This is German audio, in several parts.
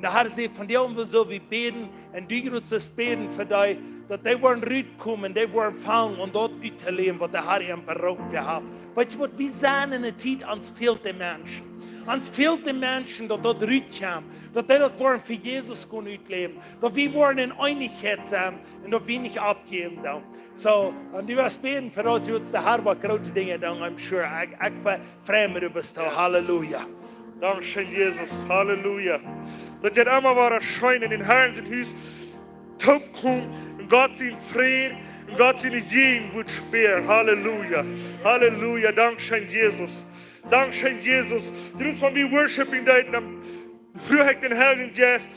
Der Herr sagt, von dir wir so wie beten, und du kannst das beten für dich, dass die wollen rauskommen, die wollen fangen und dort ausleben, was der Herr ihnen beraubt wir haben. Weißt du was, wir sehen in der Zeit, ans fehlt den Menschen. Ans fehlt den Menschen, dass dort rauskommen, dass die dort wollen für Jesus ausleben, dass wir wollen in Einigkeit sein und dass wir nicht abgeben. So, und du wirst beten für uns, dass der Herr was große Dinge tun, I'm sure. Ich freue mich über das. Halleluja. Dankeschön, Jesus. Halleluja. Dat je allemaal waar erscheinen in Herrn zijn huis taub kommt und Gott sein Frieden und Gott seine Jeden wird spüren. Halleluja. Halleluja. Dankeschön, Jesus. Dankeschön, Jesus. Du bist von mir worshiping da am früher den Herrn Jazz.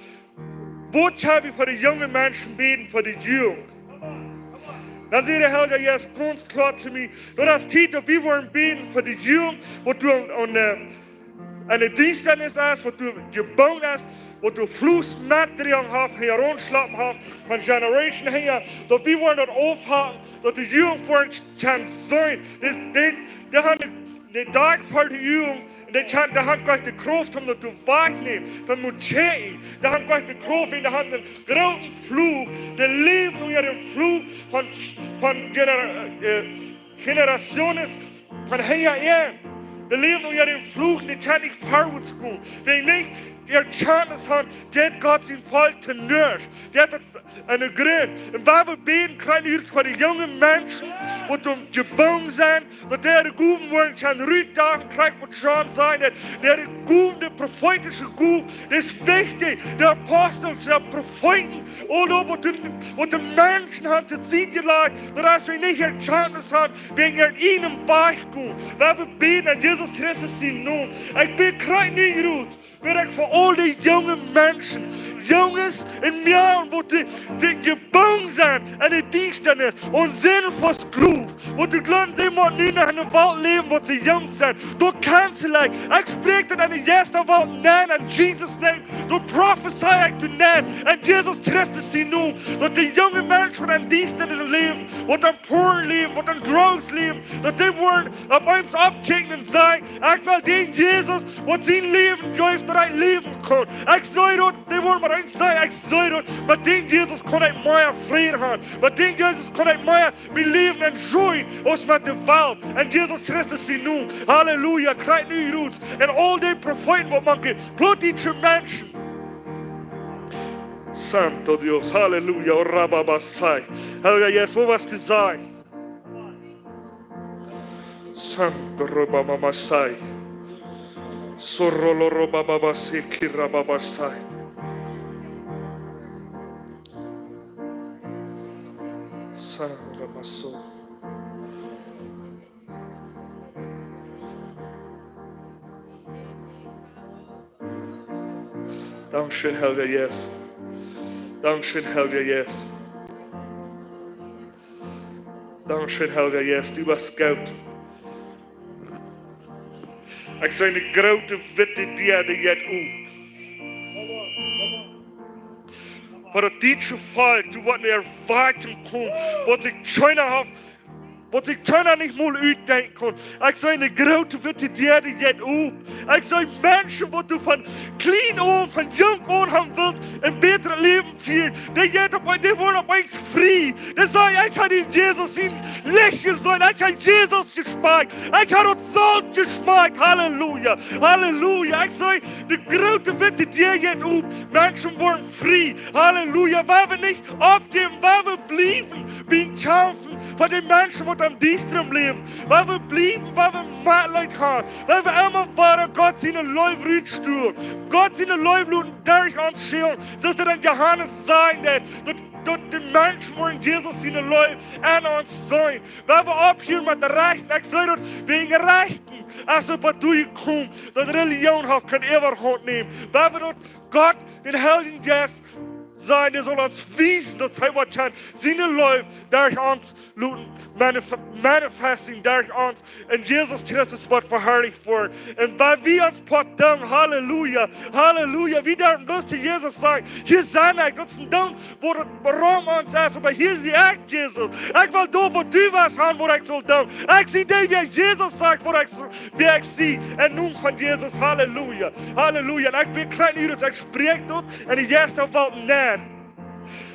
Wo habe ich für die jungen Menschen beten, für die Jugend? Dann sagt der Herr jetzt ganz klar zu mir, du hast Tito, wir wollen beten für die Jugend, wo du eine Dienstleistung hast, wo du gebaut hast, wo du Flussmaterial hast, herunterschlappen hast, von Generation her, dass wir wollen dort aufhalten, dass die Jugend vor uns kann sein. Die haben eine Tagfalte Jugend, die haben gleich die Kraft, um das zu wahrnehmen, von Mutschäden, die haben gleich die Kraft, die haben einen großen Flug, die leben nur ihren Flug von Generationen, von her. Die leben nur ihren Flug, die können nicht vorwärts gehen. Wenn nicht ihr Chance hat, der hat Gott sein Volk genötigt. Der hat eine Grund. Und weil wir beten, können wir für die jungen Menschen, die geboren sind, dass der Guven wollen, kann Rüdagen kriegt, was schon sein hat. Der Guven, der prophetische Guven, das ist wichtig. Der Apostel, der Propheten, oder wo die Menschen haben, zu ziehen gelegt, dass wir nicht ihre Chance haben, wegen ihnen weichgehen. Weil wir beten, an Jesus Christus sein Namen. Ich bin gerade nicht gut. Wil ik voor al die jonge mensen, jongens en meiden, die geboren zijn en die diensten is, en zin voor geloof. Want die geloven die moeten nu naar een wald leven, wat ze jong zijn. Door kanselen. Ik spreek dat aan de eerste wald nemen, in Jesus' name. Door prophesy ik te nemen, en Jesus Christus zien nu. Dat die jonge mensen van diensten leven, wat een poor leven, wat een drugs leven, dat die worden op ons opchecken en zeggen, ik wil die Jesus, wat zijn leven juist dat ik leven kan. Ik zei dat, die worden maar eens zeggen, ik zei dat, maar die Jesus kan ik meer vrede hebben. Maar die Jesus kan ik meer mijn leven enjoyen, als met de wereld. En Jesus Christus zien nu, halleluja, krijgt nu roots. En al die profeten wat maken, bloot die mensen. Santo Dios, halleluja, o rababasai. Halleluja, yes, wat was te zijn? Santo rababasai. Sorolo robababasi kirababasai. Santo maso. Dankeschön, Helga, yes. Dankeschön, Helga, yes. Dankeschön, Helga, yes. Du warst gut. Ik zei een grote witte dierde jet op. Voor het dietje volk, du wat meer warten kon, wat ik keiner heb, wat ik keiner niet mal uitdenken kon. Ik zei een grote witte dierde jet op. Ik zei mensen wat du van klein aan, van jong aan hebben wilt, een beter leven vieren. Die worden op eens vrij. Die zei, ik ga die Jesus zien lichtje zijn. Ik ga Jesus gesmaakt. Ik ga het zout gesmaakt. Halleluja. Halleluja. Ik zei, de grote witte dierde jet op. Mensen worden vrij. Halleluja. Waar we niet opgeven, waar we blijven, bij kampen van die mensen wat am Dienstrum leben, weil wir blieben, weil wir Mitleid haben, weil wir immer waren, Gott seine Läufe rütstür, Gott seine Läufe luden durch anschauen, dass er dann Johannes sein wird, dass die Menschen wollen Jesus seine Läufe an uns sein, weil wir abhören mit der Rechten, ich sage das, wegen Rechten, als wir bei dir kommen, dass Religion hat, kann Überhand nehmen, weil wir dort Gott, den Heiligen Geist, sein, der soll uns wiesen, dass er was kann, seine Läufe durch uns manifesting, durch uns, und Jesus Christus wird verherrlicht worden. Und weil wir uns potten, Halleluja, Halleluja, wie der lustig Jesus sagt, hier sind ich, das ist ein Ding, wo das Raum uns ist, aber hier ist echt Jesus. Ich will da, wo du was haben, wo ich soll tun. Ich sehe dich, wie Jesus sagt, wie ich sehe. Und nun von Jesus, Halleluja, Halleluja. Und ich bin klein, ich spreche dort, und die erste Welt nennen.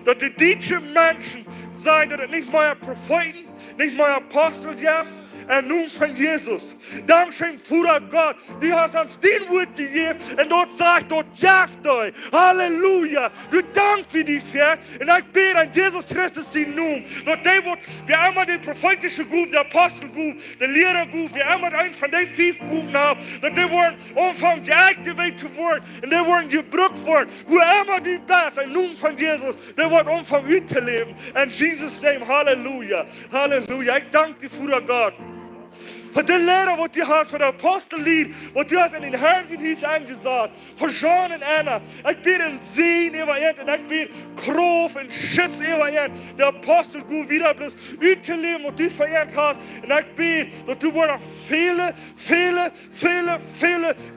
Dass die deutschen Menschen sagen, dass es nicht mehr Propheten, nicht mehr Apostel gibt, und nun von Jesus. Dankeschön, Bruder Gott, du hast uns den Wort gegeben und dort sagt, dort jaft euch. Halleluja. Du dankst für die Fährt und ich bete an Jesus Christus in nun. Dort der wird, wir einmal den prophetischen Ruf, der Apostelruf, der Lehrerruf, wir einmal einen von den 5 Rufen haben, dass die wollen umfangen, geaktiviert zu werden und die wollen gebrückt werden. Wo immer du bist, und nun von Jesus, der wird umfangen, zu leben. In Jesus' name, Halleluja. Halleluja. Ich danke dir, Bruder Gott. Voor de leraar wat je had, voor de apostellied, wat je had in den Herzen is aangezaad. Voor Jean en Anna. Ik ben een zeen over je en ik ben kroof en schutz over je. De apostel goed wieder bloß uit te leven wat je van je had. En ik ben dat er worden viele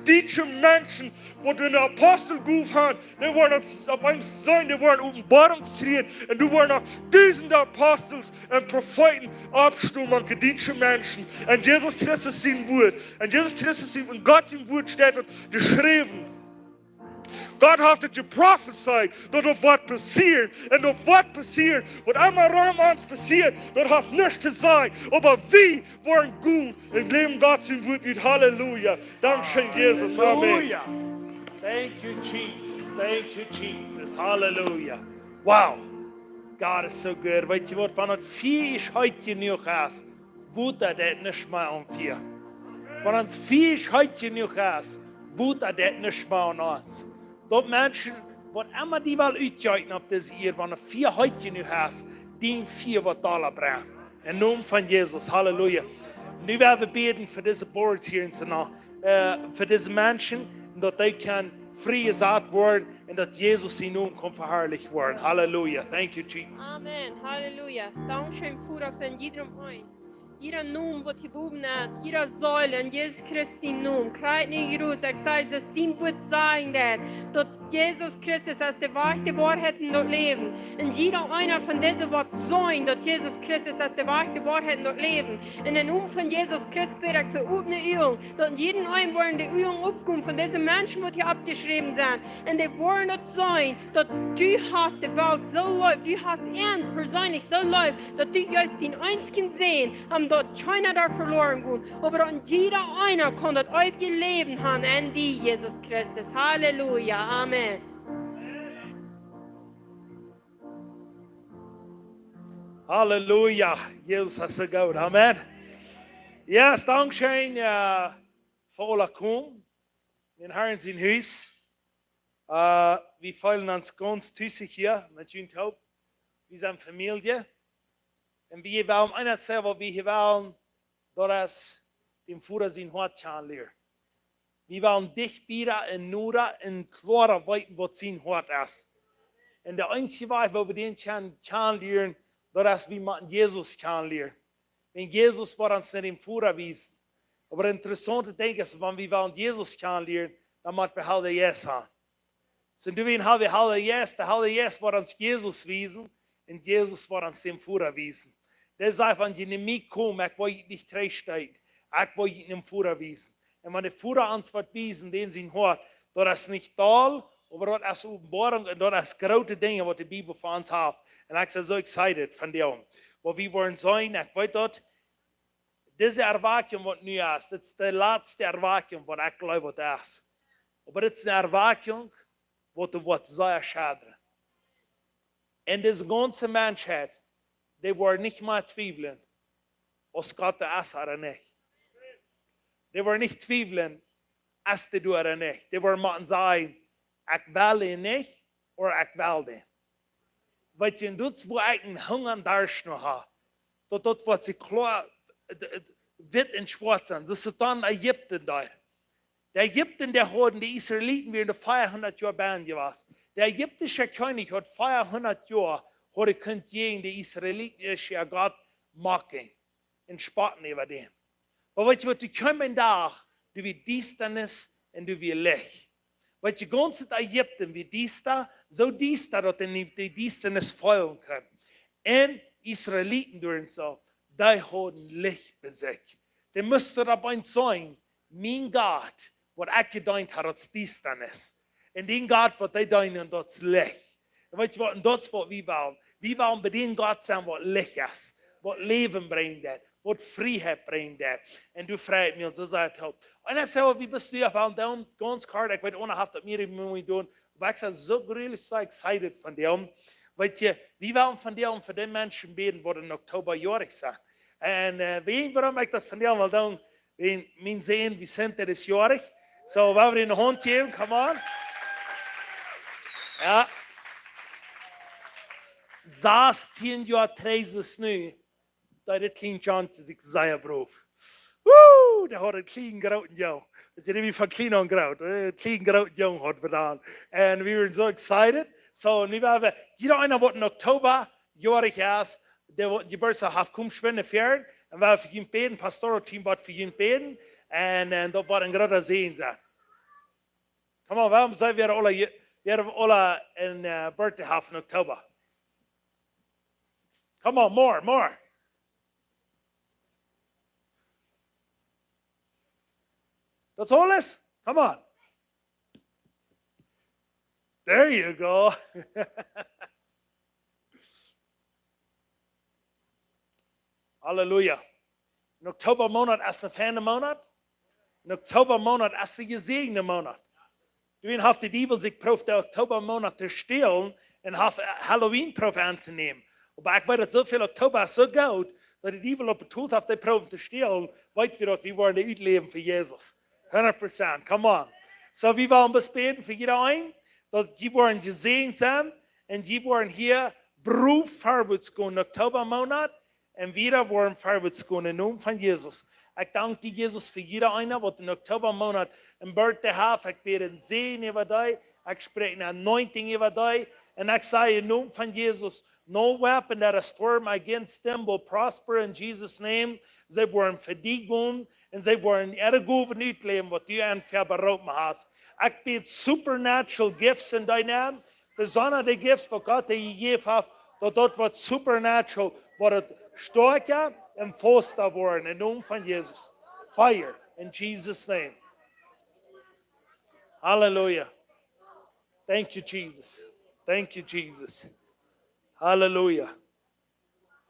deutsche Menschen, wat in de apostel goed gaan, die worden op een zijn, die worden openbaringstreden. En die worden nog duizenden apostels en profeten opstummen, deutsche Menschen. En Jesus Christus sein Wort. Und Jesus Christus sein und Gott sein Wort steht geschrieben. Gott hat es geprophesied, dass auf was passiert. Und auf was passiert, was einmal rum uns passiert, das hat nichts zu sein. Aber wir wollen gut im Leben Gott sein Wort mit. Halleluja. Dankeschön, Jesus. Amen. Hallelujah. Thank you, Jesus. Thank you, Jesus. Hallelujah. Wow. God is so good. Weet je wat, van het 4 is heute nog is, wout dat niet meer om 4. Van het 4 is heute nog is, wout dat niet meer om ons. Dat mensen, wat immer die wel uitjuiten op deze eer, van het 4 heute nog is, die 4 wat dollar brengen. In naam van Jezus. Halleluja. Nu werden we beten voor deze boards hier in Sanaa. Voor deze mensen, dat die kan vrijgezet worden en dat Jezus in naam kan verherrlicht worden. Halleluja. Thank you, Jesus. Amen. Halleluja. Dankeschön, Vater, für jedem ein. Jeder Namen, was geboren ist, jeder Säule in Jesus Christi Namen. Kreit nicht gerührt, ich sage, es dient wird sein, dass Jesus Christus als die Wahrheit in das Leben. Und jeder einer von diesen wird sein, dass Jesus Christus als die Wahrheit in das Leben. In den Namen von Jesus Christus bitte ich für eine Übung, dass in jedem einen wollen die Übung aufkommen von diesen Menschen, die hier abgeschrieben sind. Und die wollen das sein, dass du hast die Welt so läuft, du hast ihn persönlich so läuft, dass du erst den einzigen sehen, dort keiner da verloren geht. Aber dann jeder einer kann das ewige Leben haben an die Jesus Christus. Halleluja. Amen. Halleluja. Jesus is so goed. Amen. Yes, dankzij voor alle kom. In Herren zijn huis. We feilen ons ganz thuisig hier met jullie hoop. We zijn familie. En we willen einerseits selber, wir wollen, dass dem Führer sein Hort kann lernen. Wir wollen dich wieder in Nura in klarer weiten, was sein Hort ist. Und der einzige Weg, wo wir den kann lernen, dass wir mit Jesus kann lernen. Wenn Jesus war uns nicht dem Führer wiesen. Aber interessante Ding ist, wenn wir wollen Jesus kann lernen, dann müssen wir halt Jesus haben. So, du willst halt Jesus, der halt Jesus war uns Jesus wiesen, und Jesus war uns dem Führer wiesen. Der sagt, wenn die in mich kommen, ich will nicht trechteigen, ich will nicht im Führer wiesen. Und wenn der Führer uns wird wiesen, den sie hört, das ist nicht toll, aber das ist Offenbarung und das ist große Dinge, was die Bibel für uns hat. Und ich bin so excited von dem. Wo wir wollen sein, ich weiß dort, diese Erwartung, was nu ist, das ist die letzte Erwartung, was ich glaube, das ist. Aber das ist eine Erwartung, was sehr schade. Und diese ganze Menschheit, die wollen nicht mehr zweifeln, ob Gott ist oder nicht. Die wollen nicht zweifeln, ist du oder nicht. Die wollen sagen, ich will ihn nicht oder ich will ihn. Weil je das, wo ich einen Hunger und Durst noch habe, dort wird sie klar, wird in schwarz sein. Das ist dann Ägypten da. Der Ägypten, der hatten die Israeliten während 400 Jahre Band gewesen. Der ägyptische König hat 400 Jahre gegen die israelitische Gott machen. Und spotten über den. Aber weißt du, was du kommen da, du wie Diensternis und du wie Licht. Weißt du, ganz Ägypten wie Dienster, so Dienster, dass die Diensternis folgen können. Und Israeliten durch so, die haben Licht besiegt. Die müssten dabei sein, mein Gott, was ich gedacht habe, das Diensternis. Und den Gott, was die deinen, das Licht. Und weißt du, was das was wir wollen? Wir wollen bei dem Gott sein, was Licht ist, was Leben bringt, was Freiheit bringt. Und du fragst mich, und so sagt er, und dann sagt er, wie bist du auf dem ganz klar, ich weiß ohne Haft, dass wir das tun, aber ich bin so gründlich so excited von dem. Weißt du, wir wollen von dir und für den Menschen beten, die im Oktober jährig sind. Und warum ich das von dir mal tun? Wir sehen, wir sind das jährig. So, wollen wir in die Hand geben? Come on. Ja. 16 Jahre Treises nu, dat het klein Jantje zich zei broef. Woe, dat had een klein grote jong. Dat je niet van klein aan groot, een klein grote jong had gedaan. En we waren so excited. So, nu hebben jeder einer, wat in Oktober jarig is, der wat Geburtstag hat, kommt schwinde fern. En we hebben voor jullie beden, pastoral team wat voor jullie beden. En dat was een grote zegen zijn. Come on, waarom zijn we alle een birthday have in Oktober? Come on, more. That's all this? Come on. There you go. Halleluja. In Oktobermonat ist ein ferne Monat. In Oktobermonat ist ein gesegneter Monat. Du hast die Diebel sich prof der Oktobermonat zu stehlen und Halloween prof anzunehmen. Aber ich weiß, so viel Oktober ist so gut, dass die Diebel auf betont auf die Proben zu stehlen, weit wir wollen die Leben für Jesus. 100%, come on. So, wir wollen beten für jeder ein, dass die wollen gesehen sein und die wollen hier Beruf vorwärts gehen, Oktobermonat, und wir wollen vorwärts gehen im Namen von Jesus. Ich danke dir, Jesus, für jeder einer, der im Oktobermonat ein Birthday hat. Ich bete einen Segen über dich, ich spreche eine Anointing über dich, und ich sage im Namen von Jesus, no weapon that is formed against them will prosper in Jesus' name. Sie wollen für dich gehen und sie wollen ihre Gute nicht leben, was du ihnen verberaubt hast. Ich bete supernatural gifts in deinem Namen. Besondere Gifts, die Gott dir gegeben hat, dass dort wird supernatural, wird stärker und fester worden. Im Namen von Jesus. Fire in Jesus' name. Hallelujah. Thank you, Jesus. Thank you, Jesus. Hallelujah.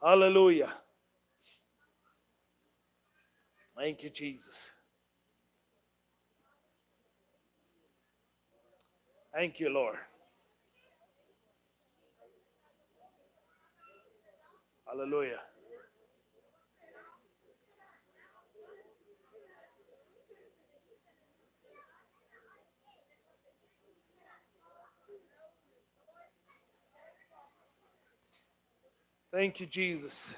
Hallelujah. Thank you, Jesus. Thank you, Lord. Hallelujah. Thank you, Jesus.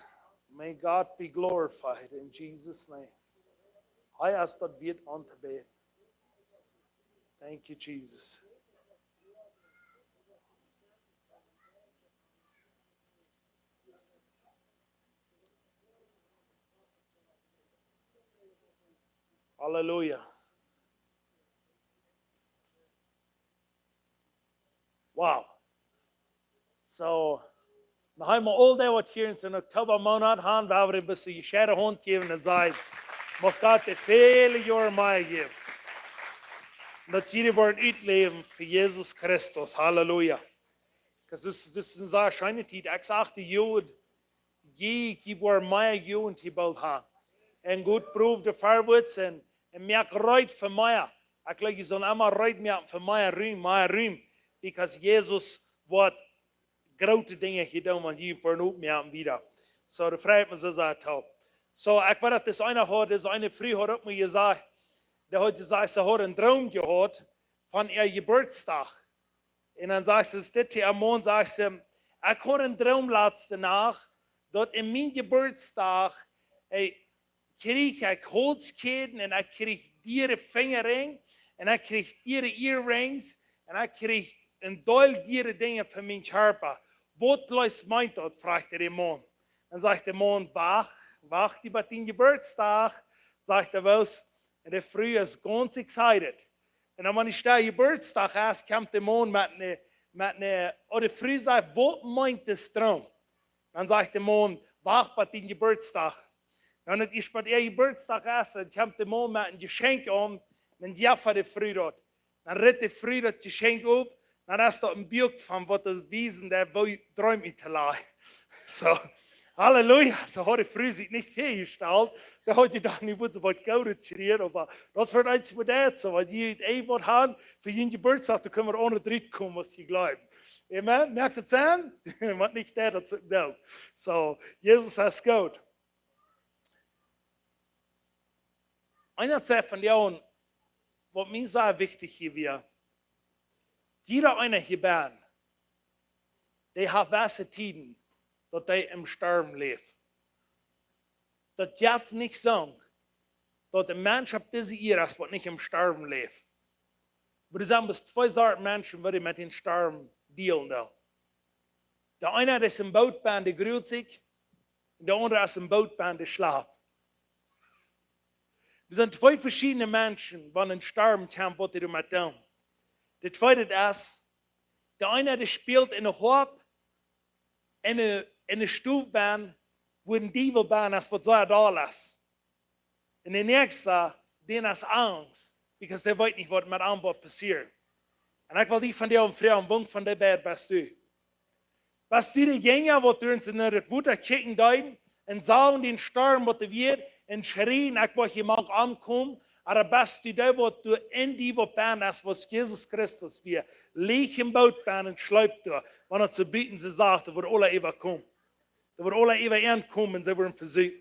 May God be glorified in Jesus' name. I ask that wird anzubeten. Thank you, Jesus. Hallelujah. Wow. So, dan gaan we al dat wat hier in zijn oktobermonat gaan, waar we een beetje je schare hond geven en zeggen, mag God de vele jaren mij geven. Dat jullie worden uitleven voor Jezus Christus. Halleluja. Dat is een zeer schijne tijd. Ik zeg de Jood, je wordt mij Jood gebouwd hebben. En goed proef de voorwaarts en merk ruit voor mij. Ik leg je zo'n allemaal ruit merken voor mijn ruim. Because Jezus wordt grote dingen gedaan, want je wordt ook meer wieder. So, de vrijheid me zo zei top. So, ik weet dat deze eine vrije had ook me gezegd, der hat gesagt, sie hat einen Traum gehabt von ihrem Geburtstag. Und dann sagt sie, das am Morgen, sagt sie, ich hatte einen Traum letzte Nacht, dort in meinem Geburtstag krieg ich Holzketten und ich krieg Tiere Fingerring und er kriegt ihre Earrings und er kriegt ein Doll ihre Dinge für meinen Körper. Was läuft meint dort, fragt der Mann. Dann sagt der Mann, wach die bei deinem Geburtstag, sagt er was. Und der Früh ist ganz excited. Und dann, wenn ich da Geburtstag hast, kommt der Mann mit einer, oder Früh sagt, was meint das Traum? Dann sagt der Mann, wach bei deinem Geburtstag. Dann hat ich bei der Geburtstag hast, dann kommt der Mann mit einem Geschenk um, dann jafft der Früh dort. Dann redet der Früh das Geschenk auf, dann hast du ein Bild von, was das Wesen der träumt zu lassen. So, Halleluja, so hat der Früh sich nicht festgestellt. Da hat ich gedacht, ich würde so weit Geld schreien, aber das wird eins mit das, so, weil die was haben, für jeden Geburtstag, da können wir ohne Dritt kommen, was sie glauben. Amen, merkt ihr das an? Was nicht der, das no. So, Jesus ist gut. Einer sagt von dir, was mir sehr wichtig hier wäre, jeder einer hier bin, der hat weiße Tiden, dass der im Sterben lebt. Das darf nicht sagen, dass der Mensch auf diese Erde ist, was nicht im Sterben lebt. Ich würde sagen, dass zwei Sorten Menschen würde mit dem Sterben dealen. Der eine ist im Bootbahn, der grüßt sich, und der andere ist im Bootbahn, der schlaft. Wir sind zwei verschiedene Menschen, wenn ein Sterben kommt, was die mit tun. Der zweite ist, der eine, der spielt in der Hof, in der Stufbahn, wo ein Dievelbahn ist, was so da ist. Und der nächste, den ist Angst, weil der weiß nicht, was mit einem passiert. Und ich will die von dir fragen, wo von der Bär bist du? Bist du der Jünger, der durch das Wutter kicken deuten und sagen den Sturm, was wird, und schreien, ich will hier mal ankommen, aber bist du der, was du in die Bahn ist, was Jesus Christus wir, liegt im Bootbahn und schleift da, wenn er zu bieten, sie sagt, da wird alle überkommen. Da wird alle überkommen und sie werden versucht.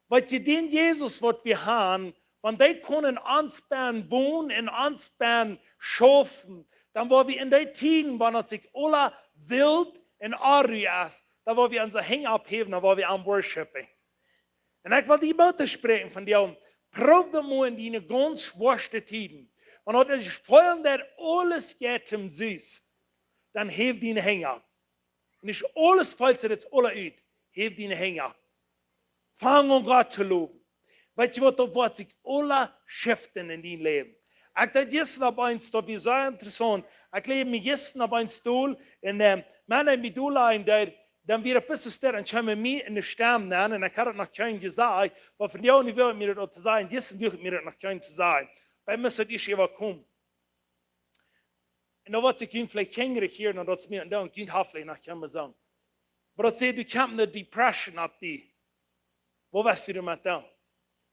Weil den Jesus, was wir haben, wenn die können ansperren wohnen, und ansperren schaffen, dann wollen wir in den Tiden, wenn er sich alle wild und arg ist, dann wollen wir unsere Hänge abheben, dann wollen wir am worshipen. Und ich will die Bote sprechen von dir, prob das mal in die ganz schwersten Tiden. Und wenn ich voll der alles geht im Süß, dann heb die Hänge ab. Und ich alles fällt dir jetzt alle uit, heb die Hänge ab. Fang an Gott zu loben. Weißt du, was wird sich alle schiften in dein Leben? Ich dachte gestern auf eins, das ist so interessant. Ich lebe mir gestern auf eins Stuhl, und meine Midula ein der, dann wird ein bisschen stärker, und ich habe mir in den Stamm nennen, und ich habe das noch kein gesagt, weil von dir nicht will mir das zu sagen, gestern will mir das noch kein zu sagen. Bei mir müsste ich überkommen. Und da wird sich vielleicht hängerig hier, und das mir, und dann geht hoffentlich noch kein sagen. Aber das sagt, du kommst eine Depression ab die. Wo weißt du damit dann?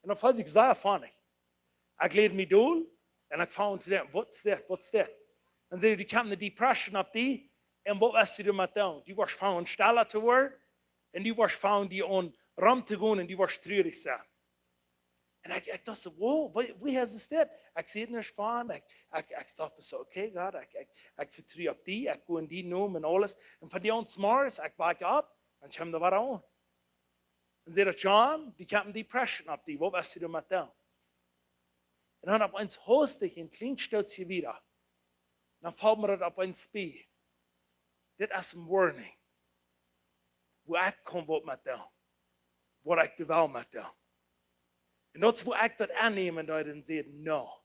Und dann fällt sich sehr funny. Ich lebe mich durch, und ich fange zu denken, was ist das? Dann sagt du kommst eine Depression ab die, und was weißt du damit dann? Du wirst fangen, stiller zu werden, und du wirst fangen, die an Raum zu gehen, und du wirst traurig sein. Und ich dachte, wow, wie heißt es das? Ich sehe nicht fahren, ich dachte so, okay, Gott, ich vertraue auf die, ich gehe in die Namen und alles. Und von dir uns morgens, ich wake ab, und ich komme da wieder an. Und sie sagt, John, die haben Depression ab die, wo weißt du damit da? Und dann auf uns hostig in klein stellt sie wieder. Und dann fällt mir das auf uns bei. Das ist ein Warning. Wo ich komme, wo mit da. Wo ich die Welt mit da. Und das, wo ich das annehmen würde und sage, no.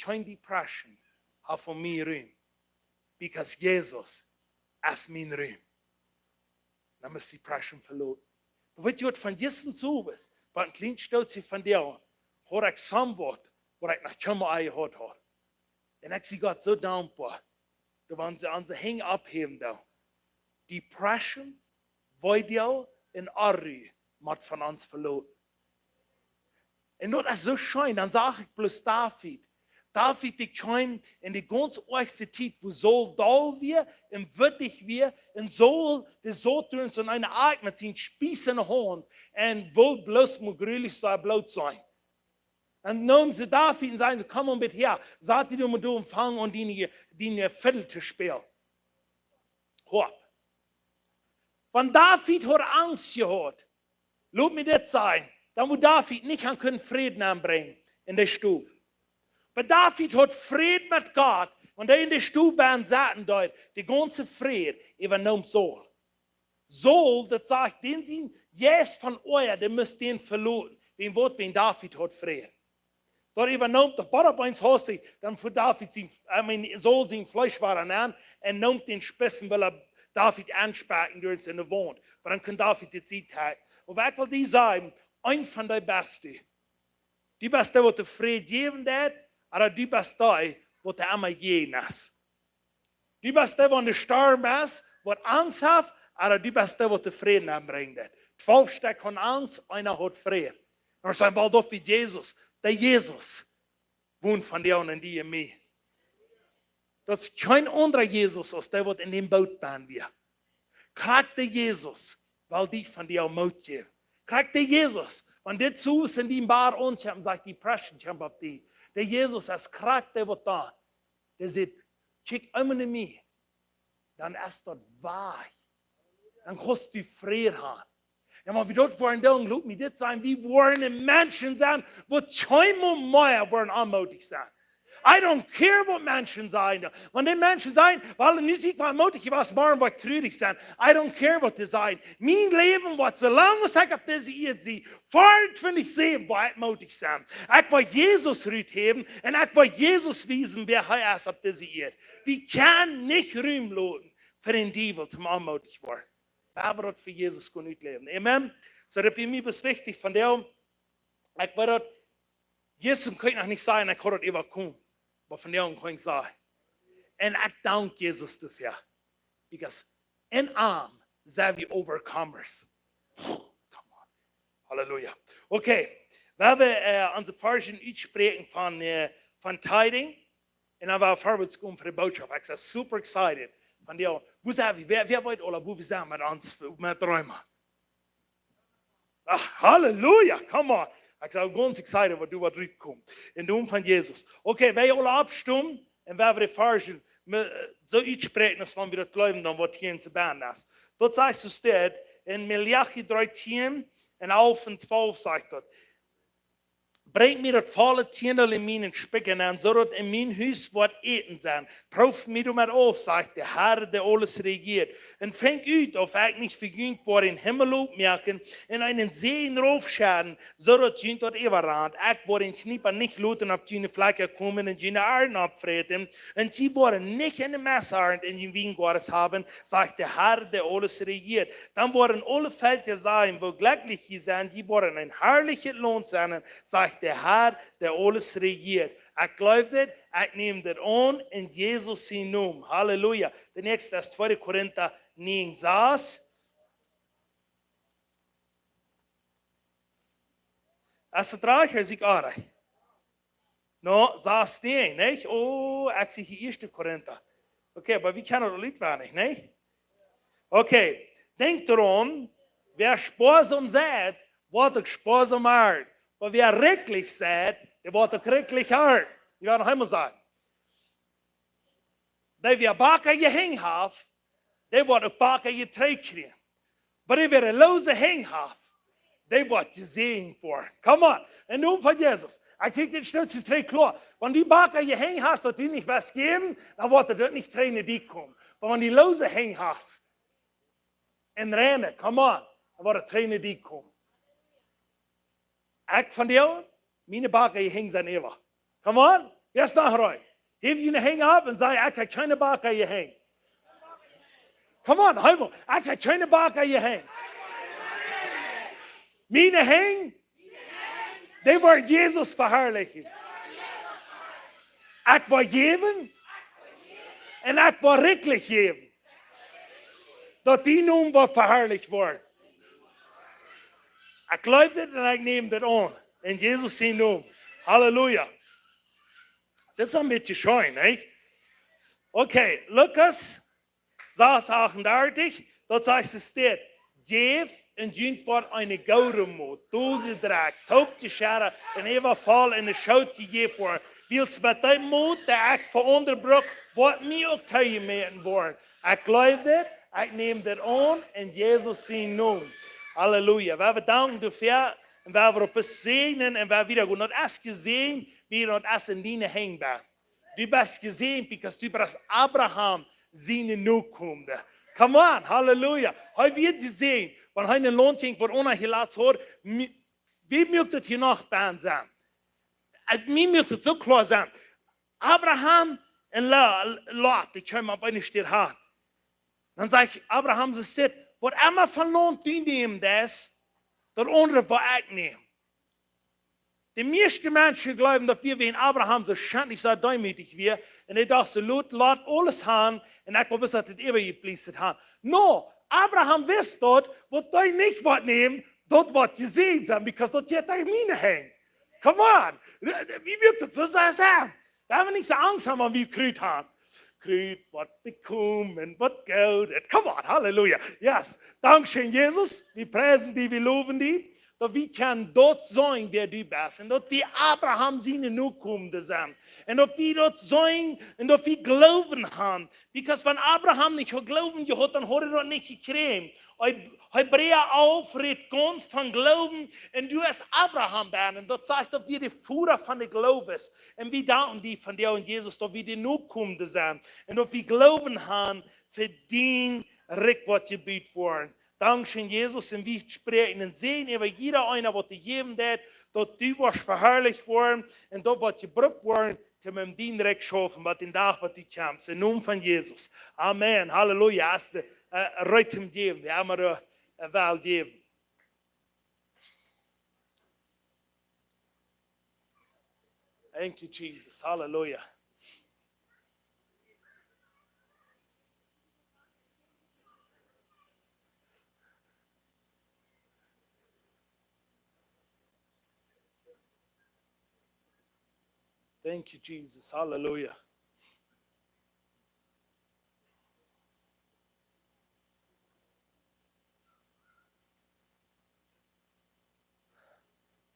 Keine Depression hat von mir Ruhm. Because Jesus ist mein Ruhm. Dann ist die Depression verloren. Aber wenn du von diesem zu bist, weil ein kleines Stolz von dir an, hat ich Samwort, wo ich noch kein Mal gehört habe. Und ich bin Gott so dankbar, da wollen sie unsere Hänge abheben da. Depression, Weidel und Arri hat von uns verloren. Und das ist so schön, dann sage ich bloß David. David, die kam in die ganz erste Zeit, wo Saul da wir, und würdig wir, und Saul, der so tun, so eine Art mit den Spießen Hand, und wohl bloß muss grülich sein, Blut sein. Und nun sie David und sagen, komm mal mit her, sagt ihr mir, du empfangen und die Viertel zu spielen. Hört. Wenn David hat Angst gehabt, lass mir das sein, dann muss David nicht an Frieden anbringen in der Stufe. Aber David hat Frieden mit Gott. Und er in der Stube saßen dort, die ganze Frieden übernommen Saul. Saul, das sagt, den sie jetzt von euch, der müsst den verloren. Wen wird, wen David hat Frieden. Dort übernimmt der Barabeins Hostig, dann für David Saul sein Fleischwaren an und nimmt den Spissen, weil er David ansprechen durch seine Wohn. Aber dann kann David die Zeit haben. Und ich will die sagen, ein von den Besten. Die Beste, die der Frieden geben hat, aber die Beste, die der immer gehen ist. Die Beste, die der Sturm ist, die Angst hat, aber die Beste, die der Frieden anbringt. 12 Stück von Angst, einer hat Frieden. Und wir sagen, weil doch wie Jesus. Der Jesus wohnt von dir und in dir und mir. Das ist kein anderer Jesus, als der, der in dem Boot bin wir. Kriegt der Jesus, weil die von dir am Mut geben. Kriegt der Jesus, wenn die zu ist in dem Bar und haben, sagt die Preschen, ich habe auf die. Der Jesus, als kriegt der, was da, der sagt, kick immer in mich. Dann ist das wahr. Dann kannst du Frieden haben. Ja, maar wie dat waren dan, laat me dit zijn, wie waren mensen zijn, wat kein meer waren aanmoedig zijn. I don't care wat mensen zijn. Want die mensen zijn, weil niet ziet wat moedig was, maar wat treurig zijn. I don't care wat ze zijn. Mijn leven, wat zolang als ik op deze eerd zie, 24/7 wat moedig zijn. Ik wil Jezus ruit hebben en ik wil Jezus wijzen, wie hij is op deze eerd. We kan niet ruim laten voor een duivel om aanmoedig worden. Aber das für Jesus kann nicht leben. Amen. So, das für mich ist wichtig von dem, ich will das, Jesus kann noch nicht sagen, ich kann das überkommen. Aber von dem kann ich sagen. Und ich danke Jesus dafür. Because in Arm sind wir Overcomers. Come on. Halleluja. Okay. Wir haben unsere Version aussprechen von Tiding. Und dann war vorwärts kommen für die Botschaft. Ich bin super excited. Van die, hoe zijn we? Wer weet alle hoe we zijn met ons, met ruimen? Halleluja, come on. Ik zou ganz excited wat du wat uitkomt. In de naam van Jezus. Oké, wij alle abstimmen en we hebben de version zo uitspreken als we dat geloven dan wat hier in de band is. Dat zegt zo steeds in Malachi 13 en 11 en 12 zegt dat. Brengt mir das volle Tienel in meinen Spicken an, so dass in mein Haus wird eten sein. Prüft mir damit auf, sagt der Herr, der alles regiert. Und fängt ut, auf ich nicht vergönnt war, in Himmel aufmerken, in einen See raufschaden, so dass jünt dort überrand. Ich war in Knieper nicht luten, ob jüne Flecke kommen und jüne Arden abfreten. Und sie waren nicht in den Messerhand in den Wiengores haben, sagt der Herr, der alles regiert. Dann waren alle Felder sein, wo glücklich sie sind, die waren ein herrliches Lohn sein, sagt der Herr, der alles regiert. Ich glaube das, ich nehme das an in Jesus sein Namen. Halleluja. Der nächste ist 2. Korinther 9, 6. Als het raar is, ik aardig. No, 6, nicht? Oh, ich sehe hier 1. Korinther. Okay, aber wie kann das Lied werden, nicht? Okay, denk daran, wer sparsam sagt, wird auch sparsam alt. Aber wer rechtlich sagt, der wird auch rechtlich alt. Ich werde noch einmal sagen. Der wer Baker gehängt hat, der wird auch Baker geträgt kriegen. Aber der wer lose hängt hat, der wird gesehen worden. Come on. In Namen von Jesus. Ich kriege den Schnitz, ist direkt klar. Wenn die Baker gehängt hast, dass die nicht was geben, dann wird er dort nicht Tränen die kommen. Aber wenn die lose hängt hast, in Rennen, come on, dann wird er Tränen die kommen. Ik van jou, mijn bakken, je hing zijn eeuwig. Come on, yes, nog right. Heb je een hang op en zei, ik heb geen bakken, je hang. Come on, helemaal, ik heb geen bakken, je hang. Mijn hang, die wordt Jezus verherrlichen. Ik wil geven en ik wil rechtlich geven. Dat die naam wordt verherrlicht wordt. Ik geloof dit en ik neem dit aan. In Jesus zijn naam. Halleluja. Dit is een beetje schön, niet? Oké, Lucas 6:38. Dat zegt ze steeds. Geef en junt wordt een gouden moed. Doelgedrag, taubgescheren en even val in de schoot gegeven worden. Wils met die moed die ik veronderbroek, wordt mij ook tegenmeten worden. Ik geloof dit, ik neem dit aan in Jesus zijn naam. Halleluja. We hebben danken dafür und wir haben es segnen und wir wieder gut. Und erst gesehen, wir und essen deine Hängbar. Du bist gesehen, because du bist Abraham, seine Nachkommende. Come on, Halleluja. Heute wird gesehen, wenn heute ein Lohnchen von uns hier lassen hat, wie möchte das hier noch sein? Mir möchte es so klar sein. Abraham und Lot, die können wir bei nicht stehen haben. Dann sage ich, Abraham, sie sagt, was immer von Lohn du nehmen das, der andere war ich nehmen. Die meisten Menschen glauben, dass wir wie Abraham so schändlich so demütig wir. Und ich dachte, Lot alles haben, und ich will bis dass das ewig geblieben haben. No, Abraham wisst dort, was du nicht was nehmen, dort was gesehen sein, because dort jetzt deine Mine hängen. Come on. Wie wird das so sein? Da haben wir nicht so Angst haben, wenn wir Krüt haben. Krüt, was bekommen, was Geld. Come on, Halleluja. Yes. Dankeschön, Jesus. Wir preisen die, wir loben die. Dass wir können dort sein, wer du bist. Und dass wir Abraham seine Nachkommende sind. Und dass wir dort sein und dass wir glauben haben. Because wenn Abraham nicht glauben hat, dann hat er das nicht gekriegt. Hebräer auf, redet ganz von Glauben. Und du als Abraham bist. Und das sagt, dass wir die Führer von der Glaubens. Und wir danken dir von dir und Jesus, dass wir die Nachkommende sind. Und dass wir Glauben haben für den Recht, was gebeten worden. Dankeschön, Jesus, und wir sprechen und sehen über jeder einer, was du geben hat, dass du was verherrlicht worden und dort was gebraucht worden, dass wir den Recht schaffen, was den Tag, was du kämpfst. Im Namen von Jesus. Amen. Halleluja. Hast du Recht geben. Wir haben eine Wahl geben. Thank you, Jesus. Halleluja. Thank you, Jesus. Hallelujah.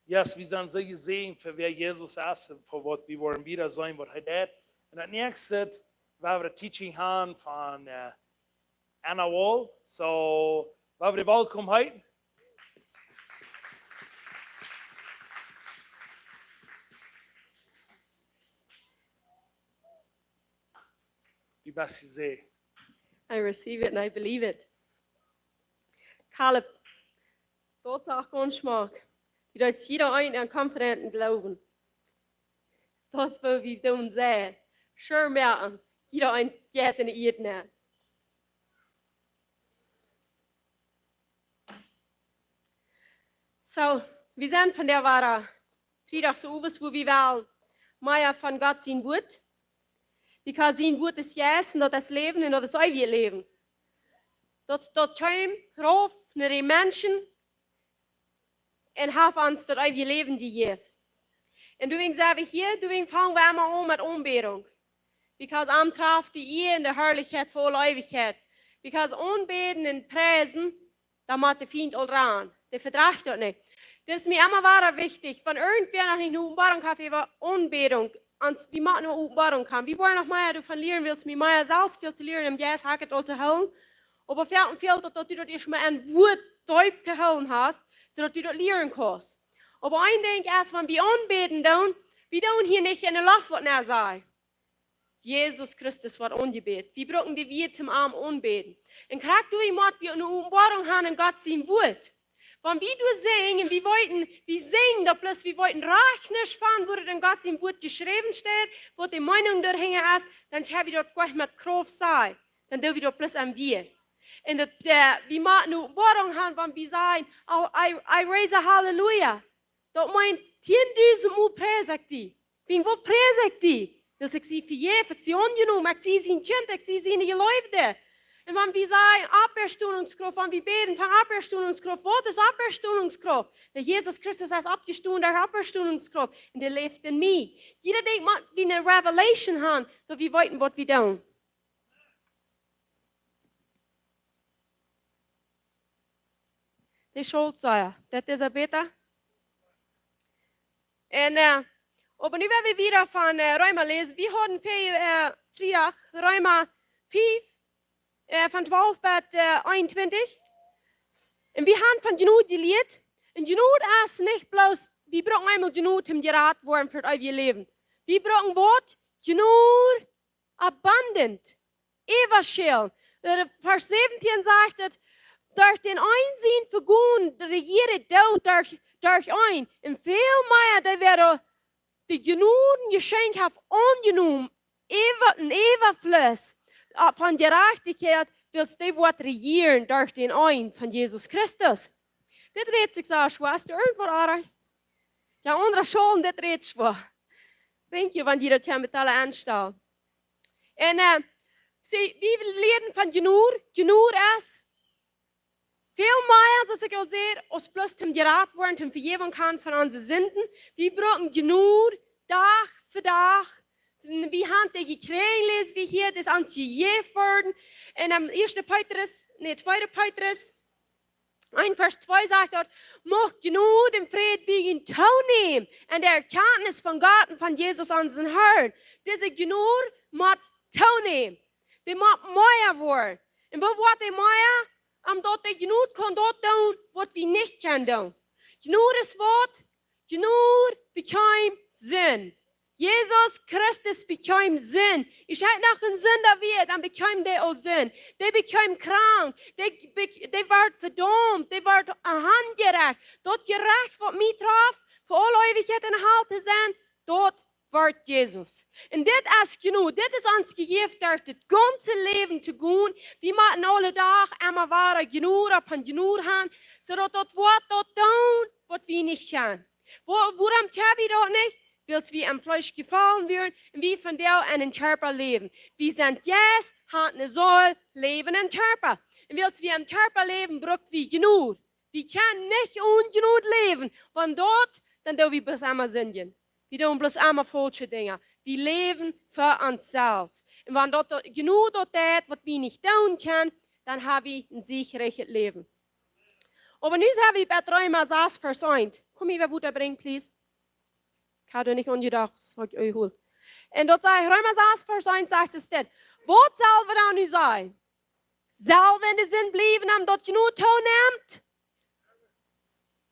Yes, wir sind so gesehen, für wer Jesus ist, für was wir wollen wieder sein, was er hat. Und als nächstes werden wir Teaching haben von Anna Wall. So, wollen wir willkommen heute? Die beste Idee. I receive it and I believe it. Caleb, dort sagt ganz schmack. Die dort jeder ein an Konferenten glauben. Das wo wir tun sehen. Schön merken, jeder ein geht in ihr näher. So, wir sind von der Wara. Freitag so übers, wo wir wollen. Meier von Gott sein Wort. Because sein Wort ist yes, und das Leben und das ewige Leben. Dat tuim, grof, naar de mensen en haf ons dat ewige Leben die geeft. En toen zei we hier, toen fangen we allemaal met aanbidding. Because am traf die ihr in der Herrlichkeit voll Ewigkeit. Because aanbidden en prijzen, dat maakt de vriend al ran. Der verdraagt dat niet. Das ist mir immer wahr wichtig. Wenn irgendwer noch nicht eine Offenbarung hat über Anbetung, wie man eine Offenbarung kann. Wie wollen noch mehr du verlieren willst, mir mehr selbst viel zu lernen, im Geist hacket all zu holen. Aber fehlt dass du dort erstmal ein Wort Deut zu holen hast, sodass du dort lernen kannst. Aber ein Ding ist, wenn wir anbeten, wir tun hier nicht in der Luft, was er sagt. Jesus Christus wird angebetet. Wir brauchen die wir zum Arm anbeten. Und gerade du jemand, wir eine Offenbarung haben in Gott sein Wort. Wenn wir singen, wir singen da bloß, wir wollten rechnisch fahren, wo dann Gott sein Wort geschrieben steht, wo die Meinung dort hängen ist, dann habe ich dort gleich mit Kraft sein. Dann dürfen wir dort bloß am Wir. Und wir machen eine Offenbarung haben, wenn wir sagen, oh, I raise a Hallelujah. Das meint, hier in diesem Mal predigt die. Wegen wo predigt die? Will ich sie für je, für sie ungenommen, ich sie sind Kind, ich sie sind Leute. Und wenn wir sagen, Abwehrstundungskraft, wenn wir beten von Abwehrstundungskraft, was ist Abwehrstundungskraft? Der Jesus Christus ist abgestundet durch Abwehrstundungskraft und der lebt in mir. Jeder denkt, wie eine Revelation haben, dass wir wissen, was wir tun. Die Schuld sei, das ist ein Beter. Und, aber nun werden wir wieder von Römer lesen. Wir hatten Freitag Römer 5, von 12 bis 21. Und wir haben von Genut geleerd. Und Genut ist nicht bloß wir brauchen einmal genug zum Gerat worden für euer Leben. Wir brauchen was? Genug abundant. Evangel. Vers 17 sagt es, durch den Einsehen vergehen regiert dort durch ein. Und viel mehr, da wäre die genügend Geschenk auf angenommen, ein Überfluss von Gerachtichkeit, willst du was regieren durch den ein von Jesus Christus. Das redet sich so schwer. Hast du irgendwo Ara? Ja, andere Schulen, das redet schwer. Thank you, wenn die das hier mit alle anstellen. Und wir lernen von genug ist. Viel mehr, zoals ik al zei, als plus zum Gerat worden, zum Vergebung kann von unseren Sünden. Wir brauchen genug, Tag für Tag. Wir haben die gekriegt, wie hier, das uns gegeben worden. Und am 2. Petrus, 1 Vers 2 sagt dort, mocht genug im Fried biegen teilnehmen an der Erkenntnis von Gott und von Jesus unseren Herrn. Diese genug muss teilnehmen. Die muss mehr werden. Und wo wird die mehr? Omdat de genoeg kan dat doen wat we niet kunnen doen. Genoeg is wat? Genoeg bekam Sinn. Jesus Christus bekam Sinn. Ich hätte noch einen Sünder wird, dann bekam der auch Sinn. Der bekam krank, der wird verdammt, der wird angerecht. Dort gerecht, was mich traf, für alle Ewigkeit erhalten sein, dort wird Jesus. Und das ist genug. Das ist uns gegeben, durch das ganze Leben zu gehen. Wir machen alle Tage immer wahre genug, von genug haben, sodass das Wort dort tun, was wir nicht können. Woran tun wir dort nicht? Weil es wir am Fleisch gefallen werden und wir von der einen Körper leben. Wir sind jetzt, haben eine Säule, leben einen Körper. Und weil wir am Körper leben, brauchen wir genug. Wir können nicht ungenug leben. Von dort, dann dürfen wir bis einmal singen. Wir tun bloß einmal falsche Dinge. Wir leben für uns selbst. Und wenn dort genug dort ist, was wir nicht tun können, dann haben wir ein sicheres Leben. Aber nun habe ich bei 3 Mal das versäumt. Komm hier, wer Butter bringt, please. Ich habe nicht ungedacht, was ich euch hole. Und dort sage ich, Römer das versäumt, sagt es denn, wo soll wir dann nicht sein? Soll, wenn die sind blieben, haben dort genug Ton nimmt?